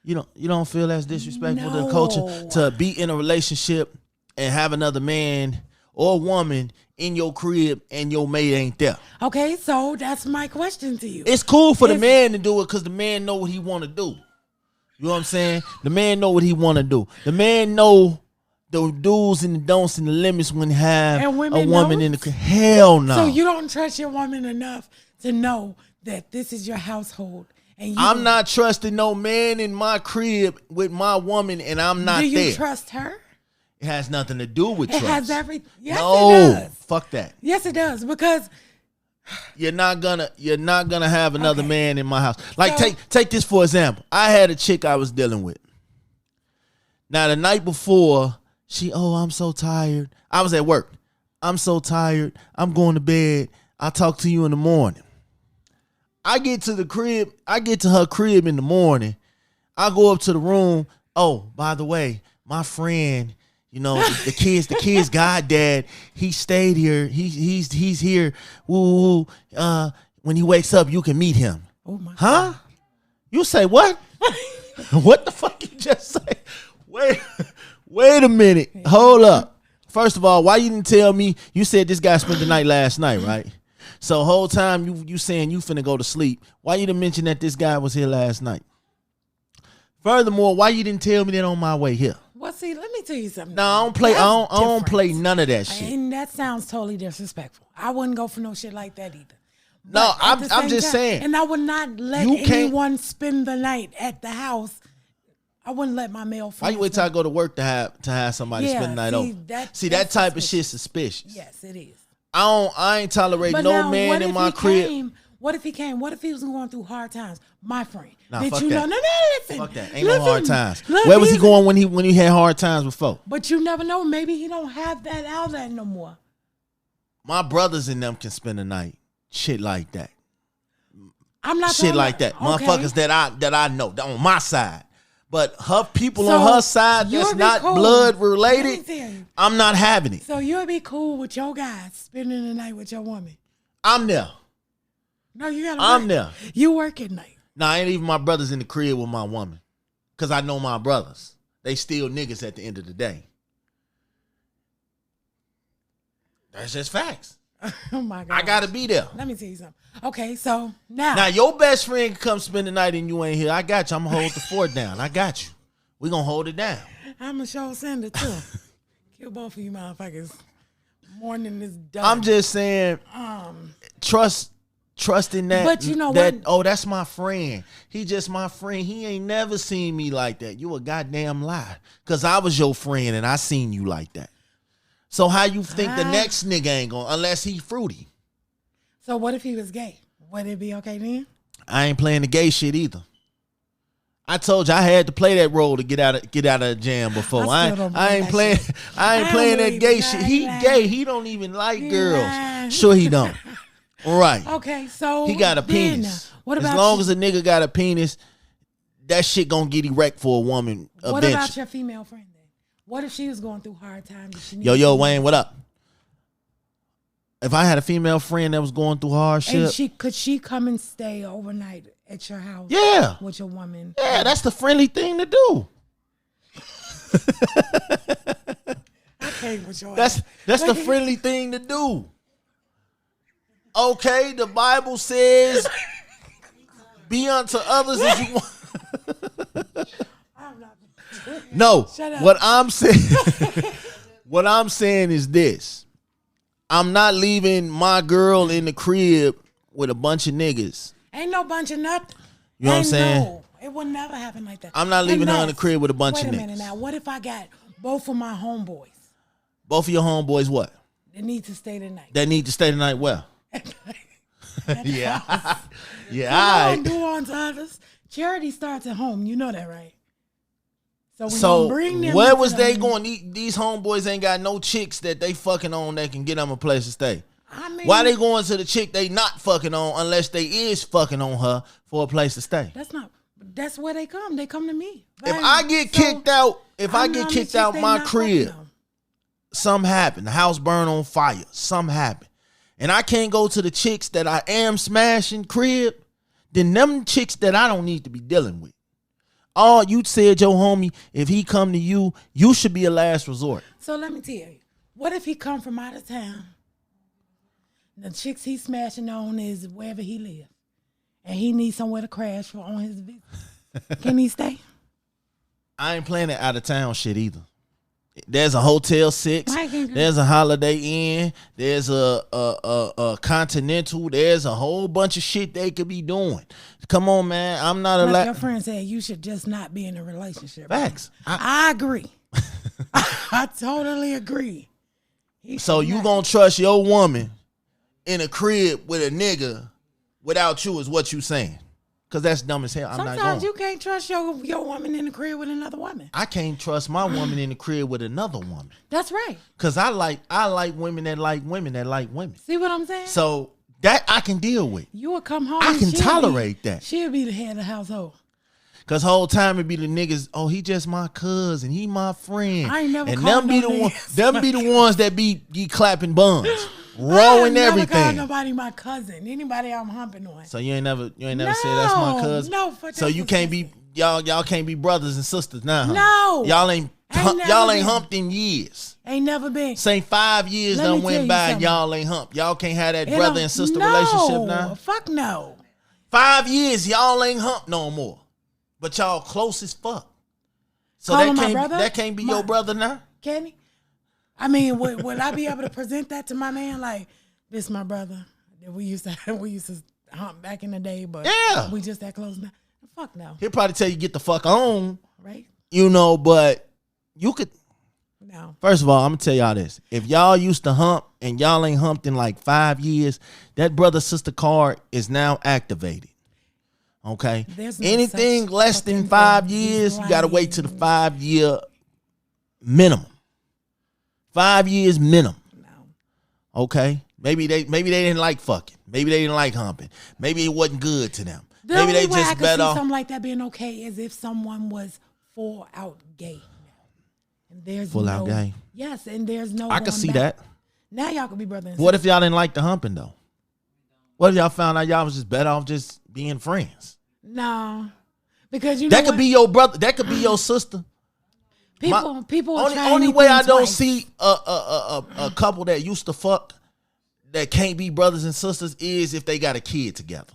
Speaker 2: You don't feel that's disrespectful to the culture to be in a relationship and have another man or woman in your crib and your mate ain't there.
Speaker 3: okay, so that's my question to you.
Speaker 2: It's cool for the man to do it because the man know what he want to do. You know what I'm saying? The man know what he want to do. The man know the do's and the don'ts and the limits when have
Speaker 3: And
Speaker 2: a
Speaker 3: women
Speaker 2: woman
Speaker 3: don't?
Speaker 2: in the hell no.
Speaker 3: So you don't trust your woman enough to know that this is your household. And
Speaker 2: I'm not trusting no man in my crib with my woman and I'm not there.
Speaker 3: Do you trust her?
Speaker 2: It has nothing to do with
Speaker 3: It
Speaker 2: trust.
Speaker 3: has everything. Yes,
Speaker 2: No,
Speaker 3: it does.
Speaker 2: fuck that.
Speaker 3: Yes, it does. Because
Speaker 2: You're not gonna have another
Speaker 3: Okay.
Speaker 2: man in my house. Like
Speaker 3: So-
Speaker 2: take this for example. I had a chick I was dealing with. Now the night before, I'm so tired. I was at work. I'm so tired. I'm going to bed. I'll talk to you in the morning. I get to her crib in the morning. I go up to the room. Oh, by the way, my friend, the kid's goddad, he stayed here. He's here. Woo. When he wakes up, you can meet him.
Speaker 3: oh my
Speaker 2: Huh? You say what? What the fuck you just say? Wait a minute. Hold up. First of all, why you didn't tell me? You said this guy spent the night last night, right? So whole time you saying you finna go to sleep. Why you didn't mention that this guy was here last night? Furthermore, why you didn't tell me that on my way here?
Speaker 3: Well, see, let me tell you something.
Speaker 2: No, I don't play.
Speaker 3: That's
Speaker 2: I don't
Speaker 3: different.
Speaker 2: play none of that shit.
Speaker 3: And that sounds totally disrespectful. I wouldn't go for no shit like that either.
Speaker 2: No,
Speaker 3: But at the
Speaker 2: I'm
Speaker 3: same
Speaker 2: just
Speaker 3: time-
Speaker 2: saying.
Speaker 3: And I would not let
Speaker 2: You can't-
Speaker 3: anyone spend the night at the house. I wouldn't let my male
Speaker 2: Why
Speaker 3: friends.
Speaker 2: you wait till I go to work to have somebody
Speaker 3: Yeah,
Speaker 2: spend the night
Speaker 3: see,
Speaker 2: over?
Speaker 3: that's
Speaker 2: That type of
Speaker 3: suspicious.
Speaker 2: shit suspicious.
Speaker 3: Yes, it is.
Speaker 2: I ain't tolerate
Speaker 3: But
Speaker 2: no
Speaker 3: now,
Speaker 2: man
Speaker 3: what
Speaker 2: in
Speaker 3: if
Speaker 2: my
Speaker 3: he
Speaker 2: crib.
Speaker 3: came? What if he came? What if he was going through hard times? My friend.
Speaker 2: Nah,
Speaker 3: Did
Speaker 2: fuck
Speaker 3: you
Speaker 2: that.
Speaker 3: know? No, listen.
Speaker 2: Fuck that. Ain't no hard
Speaker 3: Listen.
Speaker 2: times.
Speaker 3: Look,
Speaker 2: Where was he
Speaker 3: these-
Speaker 2: going when he had hard times before?
Speaker 3: But you never know. Maybe he don't have that outlet no more.
Speaker 2: My brothers and them can spend the night. Shit like that.
Speaker 3: I'm not
Speaker 2: Shit
Speaker 3: talking
Speaker 2: like that.
Speaker 3: about- okay.
Speaker 2: Motherfuckers that I know on my side. But her people
Speaker 3: So,
Speaker 2: on her side
Speaker 3: you'll
Speaker 2: that's
Speaker 3: be
Speaker 2: not
Speaker 3: cool.
Speaker 2: blood
Speaker 3: Let me
Speaker 2: related,
Speaker 3: tell you.
Speaker 2: I'm not having it.
Speaker 3: So you'll be cool with your guys spending the night with your woman.
Speaker 2: I'm there.
Speaker 3: No, you gotta
Speaker 2: I'm
Speaker 3: work.
Speaker 2: there.
Speaker 3: You work at night.
Speaker 2: Nah, ain't even my brothers in the crib with my woman. Cause I know my brothers. They still niggas at the end of the day. That's just facts.
Speaker 3: Oh my god.
Speaker 2: I gotta be there.
Speaker 3: Let me tell you something. Okay, so now,
Speaker 2: Now your best friend can come spend the night and you ain't here. I got you. I'm gonna hold the fort down. I got you. We gonna hold it down.
Speaker 3: I'm a show sender too. Kill both of you motherfuckers. Morning is done.
Speaker 2: I'm just saying, trusting that.
Speaker 3: But you know
Speaker 2: that,
Speaker 3: what?
Speaker 2: Oh, that's my friend. He just my friend. He ain't never seen me like that. You a goddamn lie. Cause I was your friend and I seen you like that. So how you think the next nigga ain't gonna, unless he fruity?
Speaker 3: So what if he was gay? Would it be okay then?
Speaker 2: I ain't playing the gay shit either. I told you I had to play that role to get out of the jam before.
Speaker 3: I still don't
Speaker 2: I ain't
Speaker 3: believe
Speaker 2: playing.
Speaker 3: that
Speaker 2: I ain't
Speaker 3: I
Speaker 2: playing
Speaker 3: don't
Speaker 2: that
Speaker 3: believe
Speaker 2: gay
Speaker 3: that.
Speaker 2: shit. He
Speaker 3: Lying.
Speaker 2: gay. He don't even like
Speaker 3: He
Speaker 2: girls.
Speaker 3: lying.
Speaker 2: Sure he don't. Right.
Speaker 3: Okay, so
Speaker 2: He got a
Speaker 3: then,
Speaker 2: penis.
Speaker 3: What about
Speaker 2: as long
Speaker 3: you?
Speaker 2: as a nigga got a penis, that shit gonna get erect for a woman
Speaker 3: What
Speaker 2: eventually.
Speaker 3: about your female friend then? What if she was going through hard times? And she
Speaker 2: Yo,
Speaker 3: needed someone
Speaker 2: Wayne, what up? If I had a female friend that was going through hardship,
Speaker 3: and could she come and stay overnight at your house?
Speaker 2: Yeah.
Speaker 3: With your woman?
Speaker 2: Yeah, that's the friendly thing to do.
Speaker 3: I can't with your
Speaker 2: That's
Speaker 3: ass.
Speaker 2: the friendly thing to do. Okay, the Bible says, "Be unto others as you want."
Speaker 3: I'm not-
Speaker 2: No,
Speaker 3: Shut up.
Speaker 2: what I'm saying is this: I'm not leaving my girl in the crib with a bunch of niggas.
Speaker 3: Ain't no bunch of nothing.
Speaker 2: You know what I'm saying?
Speaker 3: No, it would never happen like that.
Speaker 2: I'm not leaving her in the
Speaker 3: Unless-
Speaker 2: crib with a bunch
Speaker 3: wait
Speaker 2: of
Speaker 3: a minute
Speaker 2: niggas.
Speaker 3: now. What if I got both of my homeboys
Speaker 2: Both of your homeboys, what?
Speaker 3: that need to stay the night?
Speaker 2: That need to stay the night well. Yeah. Yeah, all
Speaker 3: Come on,
Speaker 2: right.
Speaker 3: do unto others. Charity starts at home. You know that, right? So we
Speaker 2: So
Speaker 3: gonna bring them
Speaker 2: where
Speaker 3: into
Speaker 2: was
Speaker 3: the
Speaker 2: they
Speaker 3: home.
Speaker 2: going? These homeboys ain't got no chicks that they fucking on that can get them a place to stay.
Speaker 3: I mean,
Speaker 2: Why they going to the chick they not fucking on unless they is fucking on her for a place to stay?
Speaker 3: That's where they come. They come to me.
Speaker 2: If
Speaker 3: Right?
Speaker 2: I get
Speaker 3: So,
Speaker 2: kicked out, if I
Speaker 3: I'm
Speaker 2: get
Speaker 3: not
Speaker 2: kicked
Speaker 3: the chick
Speaker 2: out
Speaker 3: they
Speaker 2: my
Speaker 3: not
Speaker 2: crib,
Speaker 3: fucking on.
Speaker 2: something happened. The house burned on fire. Something happened. And I can't go to the chicks that I am smashing crib, then them chicks that I don't need to be dealing with. Oh, you said your homie, if he come to you, you should be a last resort.
Speaker 3: So let me tell you, what if he come from out of town? The chicks he's smashing on is wherever he lives, and he needs somewhere to crash for on his visit. Can he stay?
Speaker 2: I ain't playing that out of town shit either. There's a Hotel 6.
Speaker 3: Why can't you-
Speaker 2: There's a Holiday Inn. There's a Continental. There's a whole bunch of shit they could be doing. Come on, man. I'm not
Speaker 3: Like
Speaker 2: allowed.
Speaker 3: your friend said, you should just not be in a relationship.
Speaker 2: Facts.
Speaker 3: I agree. I totally agree. He
Speaker 2: So
Speaker 3: should
Speaker 2: you
Speaker 3: not.
Speaker 2: gonna trust your woman in a crib with a nigga without you is what you saying? Because that's dumb as hell. I'm not
Speaker 3: Sometimes
Speaker 2: going.
Speaker 3: you can't trust your woman in the crib with another woman.
Speaker 2: I can't trust my woman in the crib with another woman.
Speaker 3: That's right.
Speaker 2: Cause I like women that like women that like women.
Speaker 3: See what I'm saying?
Speaker 2: So that I can deal with.
Speaker 3: You would come home.
Speaker 2: I
Speaker 3: and
Speaker 2: can
Speaker 3: she'll
Speaker 2: tolerate
Speaker 3: be,
Speaker 2: that.
Speaker 3: She'll be the head of the household.
Speaker 2: Cause whole time it be the niggas, oh, he just my cousin, he my friend.
Speaker 3: I ain't never
Speaker 2: and
Speaker 3: called
Speaker 2: them be
Speaker 3: no
Speaker 2: the one,
Speaker 3: niggas.
Speaker 2: them be the ones that be clapping buns,
Speaker 3: I
Speaker 2: rolling
Speaker 3: never call
Speaker 2: everything.
Speaker 3: nobody my cousin. Anybody I'm humping on.
Speaker 2: So you ain't never said that's my
Speaker 3: No,
Speaker 2: cousin.
Speaker 3: no,
Speaker 2: So you can't be y'all can't be brothers and sisters now. Huh?
Speaker 3: No.
Speaker 2: y'all ain't
Speaker 3: Ain't
Speaker 2: y'all
Speaker 3: never
Speaker 2: ain't
Speaker 3: been.
Speaker 2: humped in years.
Speaker 3: Ain't never been.
Speaker 2: Say 5 years
Speaker 3: Let me
Speaker 2: done
Speaker 3: tell
Speaker 2: went
Speaker 3: you
Speaker 2: by and
Speaker 3: something.
Speaker 2: y'all ain't humped. Y'all can't have that
Speaker 3: It
Speaker 2: brother
Speaker 3: don't-
Speaker 2: and sister
Speaker 3: no,
Speaker 2: relationship now.
Speaker 3: Fuck no.
Speaker 2: 5 years y'all ain't humped no more, but y'all close as fuck. So
Speaker 3: Call
Speaker 2: that
Speaker 3: him my
Speaker 2: can't
Speaker 3: brother?
Speaker 2: that can't be your brother now.
Speaker 3: Can he? I mean, would I be able to present that to my man? Like, this my brother that we used to hump back in the day, but
Speaker 2: Yeah.
Speaker 3: we just that close now. Fuck no.
Speaker 2: He'll probably tell you get the fuck on,
Speaker 3: Right?
Speaker 2: but you could.
Speaker 3: No.
Speaker 2: First of all, I'm gonna tell y'all this: if y'all used to hump and y'all ain't humped in like 5 years, that brother sister card is now activated. Okay,
Speaker 3: There's no
Speaker 2: anything
Speaker 3: such
Speaker 2: less than
Speaker 3: fucking
Speaker 2: 5
Speaker 3: thing.
Speaker 2: years,
Speaker 3: He's
Speaker 2: you gotta wait to the
Speaker 3: lying.
Speaker 2: 5 year minimum. 5 years minimum.
Speaker 3: No.
Speaker 2: Okay, maybe they didn't like fucking. Maybe they didn't like humping. Maybe it wasn't good to them.
Speaker 3: The
Speaker 2: Maybe
Speaker 3: only
Speaker 2: they
Speaker 3: way I
Speaker 2: just
Speaker 3: could see
Speaker 2: better.
Speaker 3: something like that being okay is if someone was full out gay. And there's
Speaker 2: Full out gay.
Speaker 3: Yes, and there's no.
Speaker 2: I can
Speaker 3: going
Speaker 2: see
Speaker 3: back.
Speaker 2: that.
Speaker 3: Now y'all could be brother and
Speaker 2: What if y'all didn't like the humping though? What if y'all found out y'all was just better off just being friends?
Speaker 3: No, because you know
Speaker 2: That could
Speaker 3: what?
Speaker 2: be your brother. That could be your sister.
Speaker 3: people will try
Speaker 2: Only way I
Speaker 3: anything
Speaker 2: don't
Speaker 3: twice.
Speaker 2: see a couple that used to fuck that can't be brothers and sisters is if they got a kid together.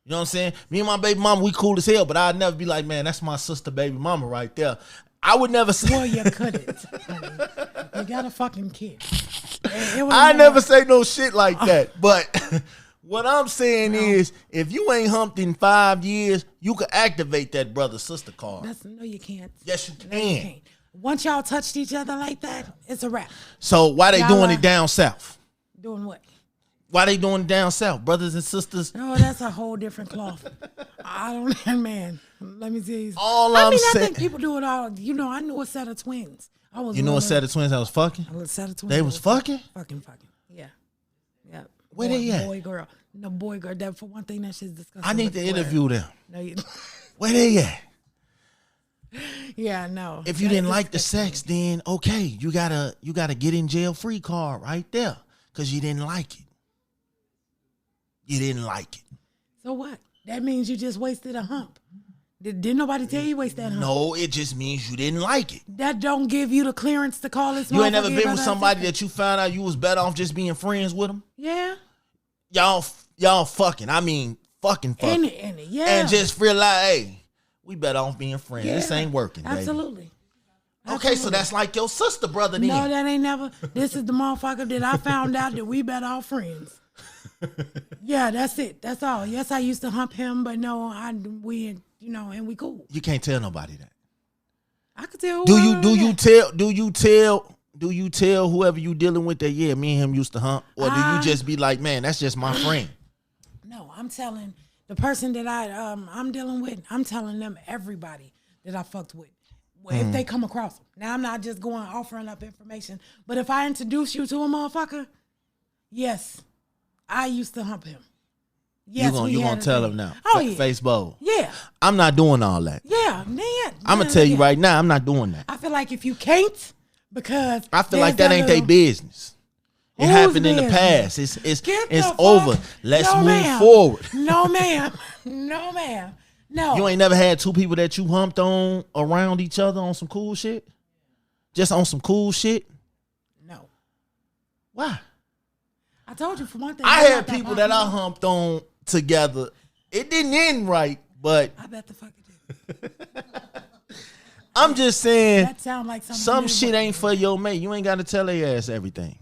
Speaker 2: You know what I'm saying? Me and my baby mama, we cool as hell, but I'd never be like, man, that's my sister baby mama right there. I would never say.
Speaker 3: Well, you couldn't. honey. You got a fucking kid. It was
Speaker 2: I
Speaker 3: more-
Speaker 2: never say no shit like that. But what I'm saying is, if you ain't humped in 5 years, you can activate that brother sister card.
Speaker 3: No, you can't.
Speaker 2: Yes, you
Speaker 3: No, you
Speaker 2: can.
Speaker 3: can't. Once y'all touched each other like that, it's a wrap.
Speaker 2: So why they
Speaker 3: Y'all
Speaker 2: doing
Speaker 3: are-
Speaker 2: it down south?
Speaker 3: Doing what?
Speaker 2: Why they doing it down south? Brothers and sisters.
Speaker 3: No, that's a whole different cloth. I don't, man. Let me tell you.
Speaker 2: All
Speaker 3: I
Speaker 2: I'm
Speaker 3: mean, I
Speaker 2: saying-
Speaker 3: think people do it all. You know, I knew a set of twins.
Speaker 2: You know a set of twins that was fucking?
Speaker 3: A set of twins.
Speaker 2: They was fucking?
Speaker 3: Fucking. Yeah. Yep.
Speaker 2: Where they at?
Speaker 3: Boy, girl. No, boy, girl. That, for one thing, that shit's disgusting.
Speaker 2: I need to interview them.
Speaker 3: No, you
Speaker 2: Where they at?
Speaker 3: Yeah, no.
Speaker 2: If you didn't like the sex, then okay, you gotta get in jail free card right there because you didn't like it. You didn't like it.
Speaker 3: So what? That means you just wasted a hump. Didn't nobody tell you waste that hump?
Speaker 2: No, it just means you didn't like it.
Speaker 3: That don't give you the clearance to call this.
Speaker 2: You ain't never been with somebody that you found out you was better off just being friends with them.
Speaker 3: Yeah.
Speaker 2: Y'all fucking. I mean, fucking.
Speaker 3: Yeah.
Speaker 2: And just realize, hey, we better off being friends.
Speaker 3: Yeah.
Speaker 2: This ain't working, baby.
Speaker 3: Absolutely.
Speaker 2: Okay, so that's like your sister, brother. Then.
Speaker 3: No, that ain't never. This is the motherfucker that I found out that we better off friends. Yeah, that's it. That's all. Yes, I used to hump him, but no, we and we cool.
Speaker 2: You can't tell nobody that.
Speaker 3: I could tell.
Speaker 2: Do you tell whoever you dealing with that? Yeah, me and him used to hump, or do you just be like, man, that's just my friend?
Speaker 3: No, I'm telling the person that I'm dealing with. I'm telling them everybody that I fucked with. If they come across them. Now I'm not just going offering up information, but if I introduce you to a motherfucker, yes, I used to hump him. Yes,
Speaker 2: you gonna tell him now?
Speaker 3: Oh yeah,
Speaker 2: Facebook.
Speaker 3: Yeah,
Speaker 2: I'm not doing all that.
Speaker 3: Yeah,
Speaker 2: I'm gonna tell you right now, I'm not doing that.
Speaker 3: I feel like if you can't, because
Speaker 2: I feel like that ain't their business. It happened in the past. It's over. Let's move forward.
Speaker 3: No, ma'am. No, ma'am. No.
Speaker 2: You ain't never had two people that you humped on around each other on some cool shit? Just on some cool shit?
Speaker 3: No.
Speaker 2: Why?
Speaker 3: I told you for one thing.
Speaker 2: I had people that I humped on together. It didn't end right, but
Speaker 3: I bet the fuck it did.
Speaker 2: I'm just saying
Speaker 3: that sound like
Speaker 2: some shit ain't for your mate. You ain't got to tell their ass everything.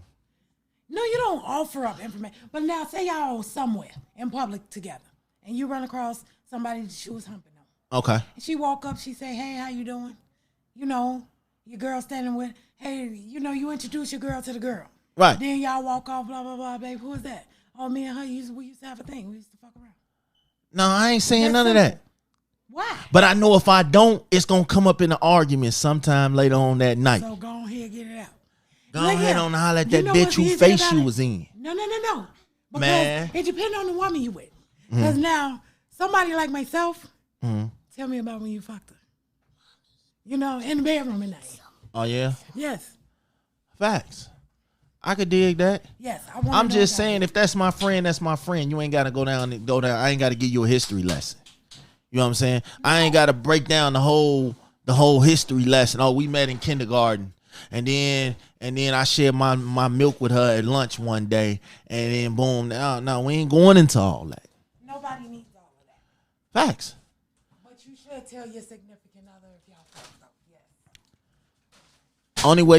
Speaker 3: No, you don't offer up information. But now say y'all somewhere in public together and you run across somebody that she was humping on.
Speaker 2: Okay.
Speaker 3: And she walk up, she say, hey, how you doing? You know, your girl standing with, hey, you introduce your girl to the girl.
Speaker 2: Right.
Speaker 3: Then y'all walk off, blah, blah, blah, babe. Who is that? Oh, me and her, we used to have a thing. We used to fuck around.
Speaker 2: No, I ain't saying none of that.
Speaker 3: Why?
Speaker 2: But I know if I don't, it's going to come up in an argument sometime later on that night.
Speaker 3: So go ahead, get it out.
Speaker 2: Go ahead on and holler at that bitch whose face you was in.
Speaker 3: No. Because
Speaker 2: Man.
Speaker 3: It depends on the woman you with. Because now, somebody like myself, tell me about when you fucked her. In the bedroom at night.
Speaker 2: Oh, yeah?
Speaker 3: Yes.
Speaker 2: Facts. I could dig that.
Speaker 3: Yes.
Speaker 2: I'm just saying, if that's my friend, that's my friend. You ain't got to go down. I ain't got to give you a history lesson. You know what I'm saying? I ain't got to break down the whole history lesson. Oh, we met in kindergarten. And then I shared my milk with her at lunch one day, and then boom, no, we ain't going into all that.
Speaker 3: Nobody needs all of that.
Speaker 2: Facts.
Speaker 3: But you should tell your significant other if y'all fucked up. Yes.
Speaker 2: Only way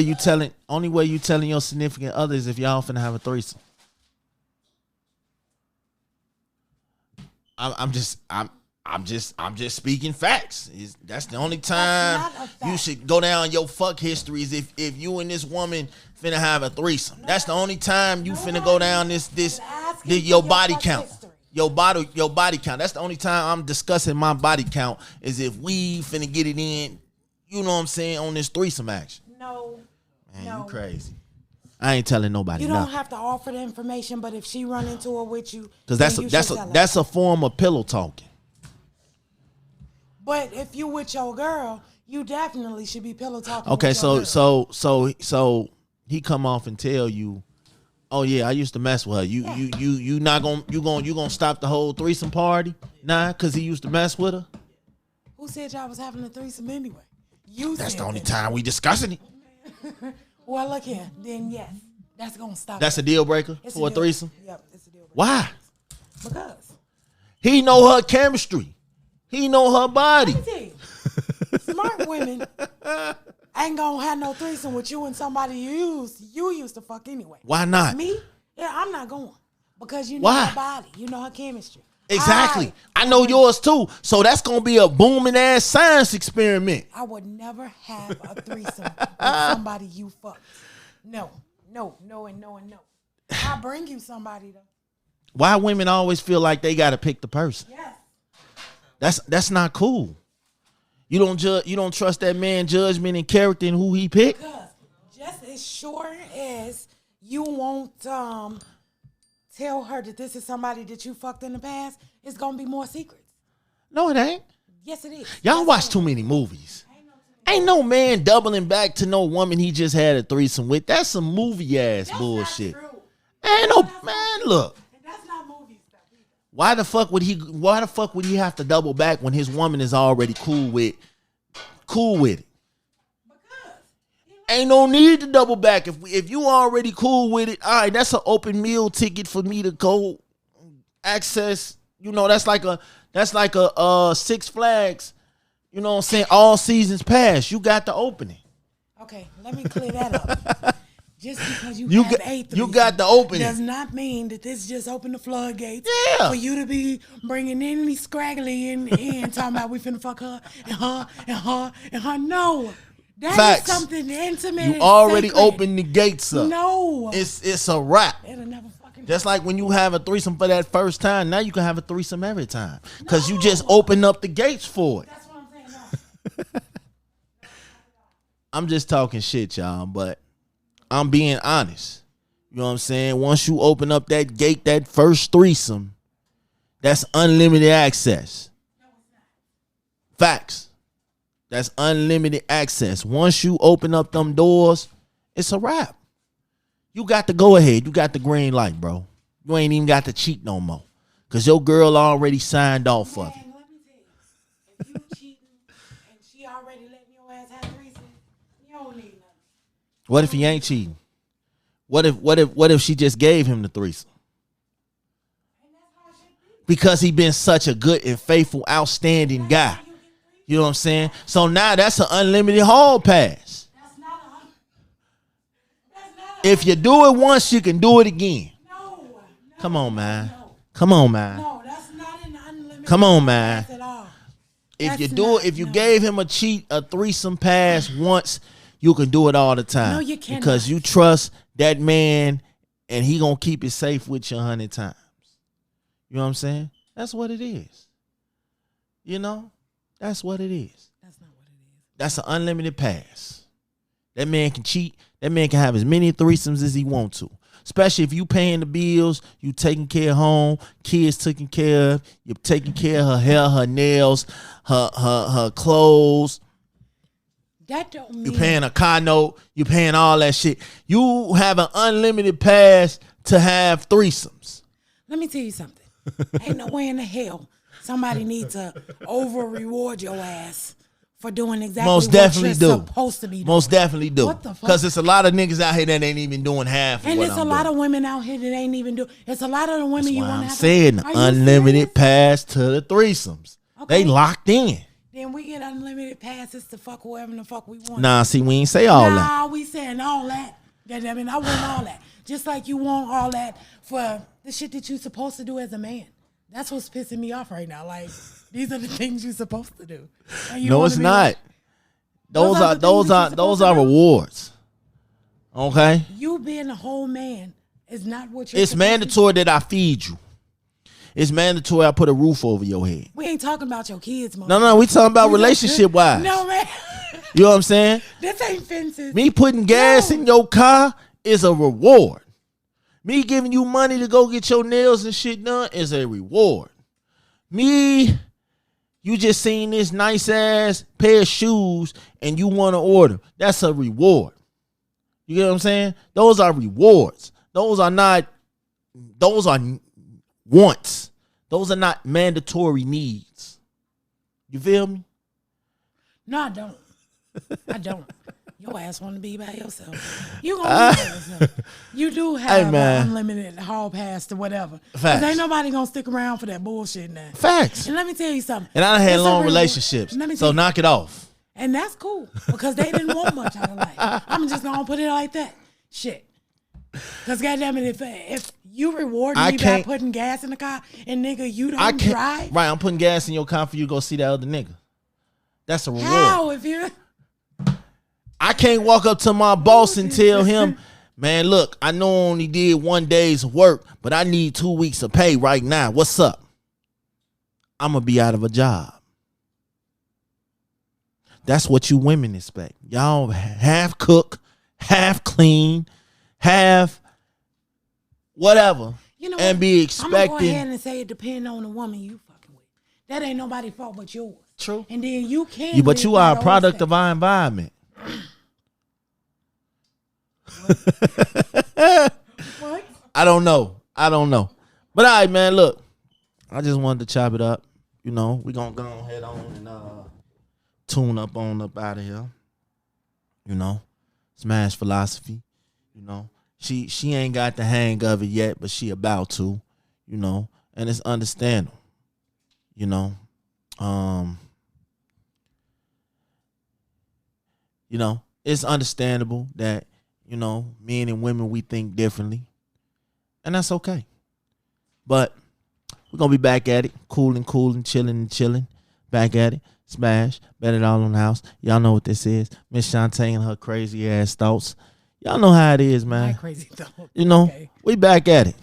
Speaker 2: you telling your significant other is if y'all finna have a threesome. I'm just speaking facts. That's the only time you should go down your fuck history is if you and this woman finna have a threesome. That's the only time you finna go down your body count. Your body count. That's the only time I'm discussing my body count is if we finna get it in, you know what I'm saying, on this threesome action.
Speaker 3: No.
Speaker 2: Man, you crazy. I ain't telling nobody.
Speaker 3: You don't have to offer the information, but if she run into it with you,
Speaker 2: because that's a form of pillow talking.
Speaker 3: But if you with your girl, you definitely should be pillow talking.
Speaker 2: Okay,
Speaker 3: with your
Speaker 2: so he come off and tell you, oh yeah, I used to mess with her. You gonna stop the whole threesome party? Nah, because he used to mess with her.
Speaker 3: Who said y'all was having a threesome anyway?
Speaker 2: That's the only time we discussing it.
Speaker 3: Well, look here. Then yes, that's gonna stop.
Speaker 2: That's a deal breaker for a threesome.
Speaker 3: Yep, it's a deal breaker.
Speaker 2: Why?
Speaker 3: Because
Speaker 2: he know her chemistry. He know her body.
Speaker 3: Let me tell you, smart women ain't gonna have no threesome with you and somebody you used to fuck anyway.
Speaker 2: Why not?
Speaker 3: Me? Yeah, I'm not going because you know her body, you know her chemistry.
Speaker 2: Exactly. I know yours too. So that's gonna be a booming ass science experiment.
Speaker 3: I would never have a threesome with somebody you fucked. No. I'll bring you somebody though.
Speaker 2: Why women always feel like they gotta pick the person?
Speaker 3: Yes.
Speaker 2: That's not cool. You don't trust that man judgment and character and who he picked?
Speaker 3: Because just as sure as you want tell her that this is somebody that you fucked in the past, it's gonna be more secrets.
Speaker 2: No, it ain't.
Speaker 3: Yes, it is.
Speaker 2: Y'all watch too many movies. Ain't no man doubling back to no woman he just had a threesome with. That's some movie ass bullshit. Ain't no man. Look.
Speaker 3: That's not movie stuff either.
Speaker 2: Why the fuck would he have to double back when his woman is already cool with it? Ain't no need to double back. If you already cool with it, all right, that's an open meal ticket for me to go access. You know, that's like a Six Flags, you know what I'm saying, all seasons pass. You got the opening.
Speaker 3: Okay, let me clear that up. Just because you
Speaker 2: got the opening
Speaker 3: does not mean that this just opened the floodgates
Speaker 2: Yeah.
Speaker 3: for you to be bringing any scraggly in talking about we finna fuck her and her and her and her. No. That
Speaker 2: Facts.
Speaker 3: is something intimate.
Speaker 2: You
Speaker 3: and
Speaker 2: already
Speaker 3: sacred.
Speaker 2: opened the gates up.
Speaker 3: No.
Speaker 2: It's a wrap.
Speaker 3: It'll never fucking
Speaker 2: Just like when you have a threesome for that first time, now you can have a threesome every time. Because you just open up the gates for it.
Speaker 3: That's what I'm saying. No.
Speaker 2: I'm just talking shit, y'all, but I'm being honest. You know what I'm saying? Once you open up that gate, that first threesome, that's unlimited access. Facts. That's unlimited access. Once you open up them doors, it's a wrap. You got to go ahead. You got the green light, bro. You ain't even got to cheat no more. Because your girl already signed off for it.
Speaker 3: Man, let me tell you, if you cheating and she already letting your ass have threesome, you don't need nothing.
Speaker 2: What if he ain't cheating? What if she just gave him the threesome?
Speaker 3: And that's how it should be.
Speaker 2: Because he been such a good and faithful, outstanding guy. You know what I'm saying? So now that's an unlimited hall pass.
Speaker 3: That's not
Speaker 2: If you do it once, you can do it again.
Speaker 3: no.
Speaker 2: Come on, man. Come on, man.
Speaker 3: No, that's not an unlimited
Speaker 2: Come on, man.
Speaker 3: pass at all.
Speaker 2: If you
Speaker 3: That's
Speaker 2: do
Speaker 3: not-
Speaker 2: it, if you
Speaker 3: no.
Speaker 2: gave him a threesome pass once, you can do it all the time.
Speaker 3: No, you cannot.
Speaker 2: Because you trust that man and he gonna keep it safe with you 100 times. You know what I'm saying? That's what it is. You know? That's what it is.
Speaker 3: That's not what it is.
Speaker 2: That's an unlimited pass. That man can cheat. That man can have as many threesomes as he want to. Especially if you paying the bills, you taking care of home, kids taken care of, you're taking care of her hair, her nails, her clothes.
Speaker 3: That don't mean
Speaker 2: You paying a car note, you paying all that shit. You have an unlimited pass to have threesomes.
Speaker 3: Let me tell you something. Ain't no way in the hell somebody needs to over reward your ass for doing exactly
Speaker 2: Most
Speaker 3: what
Speaker 2: definitely
Speaker 3: you're
Speaker 2: do.
Speaker 3: supposed to be doing.
Speaker 2: Most definitely do.
Speaker 3: What the fuck?
Speaker 2: Because it's a lot of niggas out here that ain't even doing half of
Speaker 3: And
Speaker 2: what
Speaker 3: it's
Speaker 2: I'm
Speaker 3: a lot
Speaker 2: doing.
Speaker 3: of women out here that ain't even do. It's a lot of the women
Speaker 2: That's
Speaker 3: you
Speaker 2: why
Speaker 3: want to
Speaker 2: I'm
Speaker 3: have.
Speaker 2: saying
Speaker 3: Are you
Speaker 2: unlimited
Speaker 3: serious?
Speaker 2: pass to the threesomes.
Speaker 3: Okay.
Speaker 2: They locked in.
Speaker 3: Then we get unlimited passes to fuck whoever the fuck we want.
Speaker 2: Nah, see, we ain't say all that.
Speaker 3: Nah, we saying all that. Goddamn it, I want all that. Just like you want all that for the shit that you supposed to do as a man. That's what's pissing me off right now. Like, these are the things you're supposed to do. And you
Speaker 2: No,
Speaker 3: wanna
Speaker 2: it's
Speaker 3: be
Speaker 2: not.
Speaker 3: like,
Speaker 2: Those
Speaker 3: Those are
Speaker 2: are
Speaker 3: the
Speaker 2: those
Speaker 3: things you're
Speaker 2: are
Speaker 3: supposed
Speaker 2: those
Speaker 3: to
Speaker 2: are
Speaker 3: do.
Speaker 2: rewards. Okay?
Speaker 3: you being a whole man is not what you're
Speaker 2: It's
Speaker 3: supposed to do.
Speaker 2: mandatory that I feed you. It's mandatory I put a roof over your head.
Speaker 3: We ain't talking about your kids, Mo.
Speaker 2: No, we talking about relationship wise.
Speaker 3: No, man.
Speaker 2: You know what I'm saying?
Speaker 3: This ain't fences.
Speaker 2: Me putting gas
Speaker 3: No.
Speaker 2: in your car is a reward. Me giving you money to go get your nails and shit done is a reward. Me, you just seen this nice ass pair of shoes and you want to order. That's a reward. You get what I'm saying? Those are rewards. Those are wants. Those are not mandatory needs. You feel me?
Speaker 3: No, I don't. I don't. Your ass want to be by yourself. You gonna be by yourself. You do have
Speaker 2: man.
Speaker 3: an unlimited hall pass to whatever.
Speaker 2: Facts.
Speaker 3: 'Cause ain't nobody gonna stick around for that bullshit now.
Speaker 2: Facts.
Speaker 3: And let me tell you something.
Speaker 2: And I done had
Speaker 3: It's a
Speaker 2: long
Speaker 3: real-
Speaker 2: relationships.
Speaker 3: Let me
Speaker 2: So
Speaker 3: tell you,
Speaker 2: knock it off.
Speaker 3: and that's cool because they didn't want much out of life. I'm just gonna put it like that. Shit. Cause goddamn it, if you reward
Speaker 2: I
Speaker 3: me by
Speaker 2: can't-
Speaker 3: putting gas in the car and nigga you
Speaker 2: I
Speaker 3: don't
Speaker 2: can't.
Speaker 3: drive,
Speaker 2: Right, I'm putting gas in your car for you to go see that other nigga. That's a reward.
Speaker 3: how if you
Speaker 2: I can't walk up to my boss and tell him, man, look, I know I only did 1 day's work, but I need 2 weeks of pay right now. What's up? I'm going to be out of a job. That's what you women expect. Y'all half cook, half clean, half whatever.
Speaker 3: You know
Speaker 2: and
Speaker 3: what?
Speaker 2: be
Speaker 3: I'm gonna go
Speaker 2: expecting.
Speaker 3: ahead and say it depends on the woman you fucking with. That ain't nobody's fault but yours.
Speaker 2: True.
Speaker 3: And then you can.
Speaker 2: But you are a product of our environment.
Speaker 3: What?
Speaker 2: I don't know. But all right, man, look. I just wanted to chop it up. You know, we gonna go ahead on and tune up out of here. You know, Smash philosophy. You know, she ain't got the hang of it yet, but she about to. You know, and it's understandable. You know, it's understandable that men and women we think differently, and that's okay. But we're gonna be back at it, cooling, chilling. Back at it. Smash, bet it all on the house. Y'all know what this is. Miss Shantae and her crazy ass thoughts. Y'all know how it is, man.
Speaker 3: My crazy thoughts.
Speaker 2: You know,
Speaker 3: Okay.
Speaker 2: we back at it.